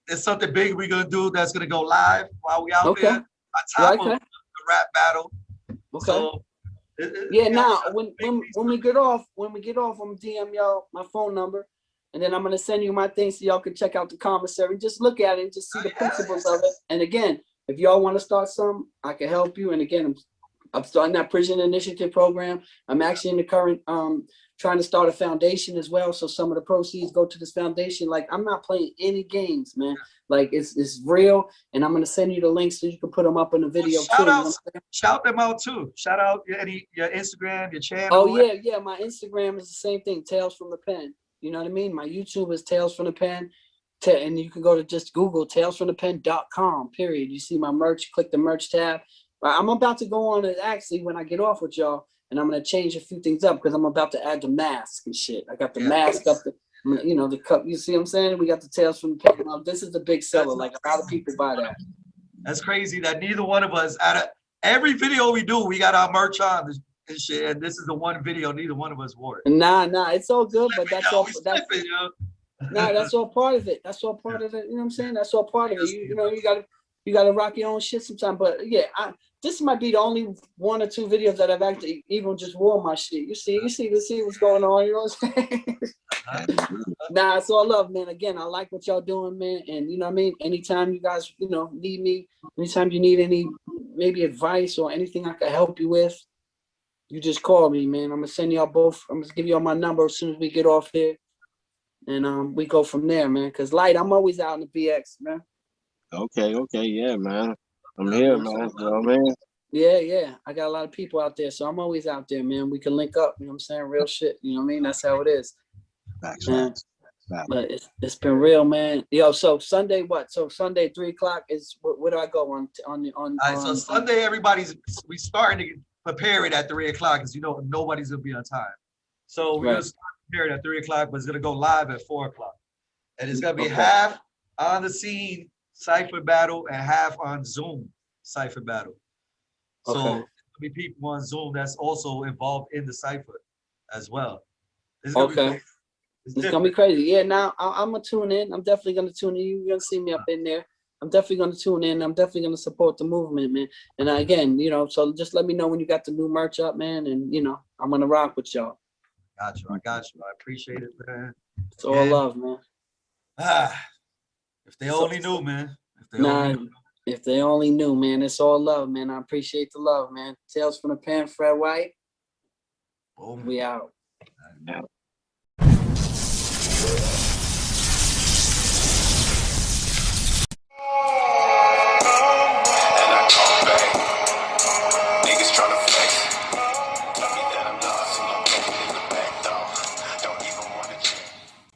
it's something big we're going to do that's going to go live while we out there on top of the rap battle. Okay. So, yeah, now when we get off, I'm gonna DM y'all my phone number, and then I'm gonna send you my thing so y'all can check out the commissary. Just look at it and just see the principles of it. And again, if y'all want to start some, I can help you. And again, I'm starting that prison initiative program. I'm actually in the current trying to start a foundation as well. So some of the proceeds go to this foundation. Like, I'm not playing any games, man. Like, it's real. And I'm gonna send you the links so you can put them up in the video too. Shout them out too. Shout out your Instagram, your channel. Oh yeah. My Instagram is the same thing, Tales from the Pen. You know what I mean? My YouTube is Tales from the Pen. And you can go to just Google talesfromthepen.com, period. You see my merch, click the merch tab. I'm about to go on it actually when I get off with y'all, and I'm gonna change a few things up because I'm about to add the mask and shit. I got the mask up, the cup. You see what I'm saying? We got the Tales from the Pen. This is the big seller. Like, a lot of people buy that. That's crazy that neither one of us, out of every video we do, we got our merch on and shit. And this is the one video neither one of us wore it. Nah, it's all good, but that's all. That's all part of it. That's all part of it. You know what I'm saying? That's all part of it. You gotta rock your own shit sometimes. But yeah, this might be the only 1 or 2 videos that I've actually even just wore my shit. You see what's going on. You know what I'm saying? Nah, it's all love, man. Again, I like what y'all doing, man. And you know what I mean? Anytime you guys, need me, anytime you need any maybe advice or anything I can help you with, you just call me, man. I'm gonna send y'all both. I'm gonna give y'all my number as soon as we get off here. And we go from there, man. Cause Light, I'm always out in the BX, man. Okay, yeah, man. I'm here, man. You know what I mean? Yeah. I got a lot of people out there, so I'm always out there, man. We can link up, you know what I'm saying? Real shit, you know what I mean? That's how it is. Facts. But it's been real, man. Yo, so Sunday, what? So Sunday, 3 o'clock is where do I go on? All right, so Sunday, we starting to prepare it at 3 o'clock because nobody's gonna be on time. So we're gonna start preparing at 3 o'clock, but it's gonna go live at 4 o'clock. And it's gonna be half on the scene cipher battle and half on Zoom cipher battle. So there'll be people on Zoom that's also involved in the cipher as well. It's gonna be crazy. Yeah, now I'm gonna tune in. I'm definitely gonna tune in. You're gonna see me up in there. I'm definitely gonna tune in. I'm definitely gonna support the movement, man. And again, so just let me know when you got the new merch up, man. And I'm gonna rock with y'all. I got you. I appreciate it, man. It's all love, man. If they only knew, man. If they only knew, man. It's all love, man. I appreciate the love, man. Tales from the Pen, Fred White. Boom. We out. Yeah.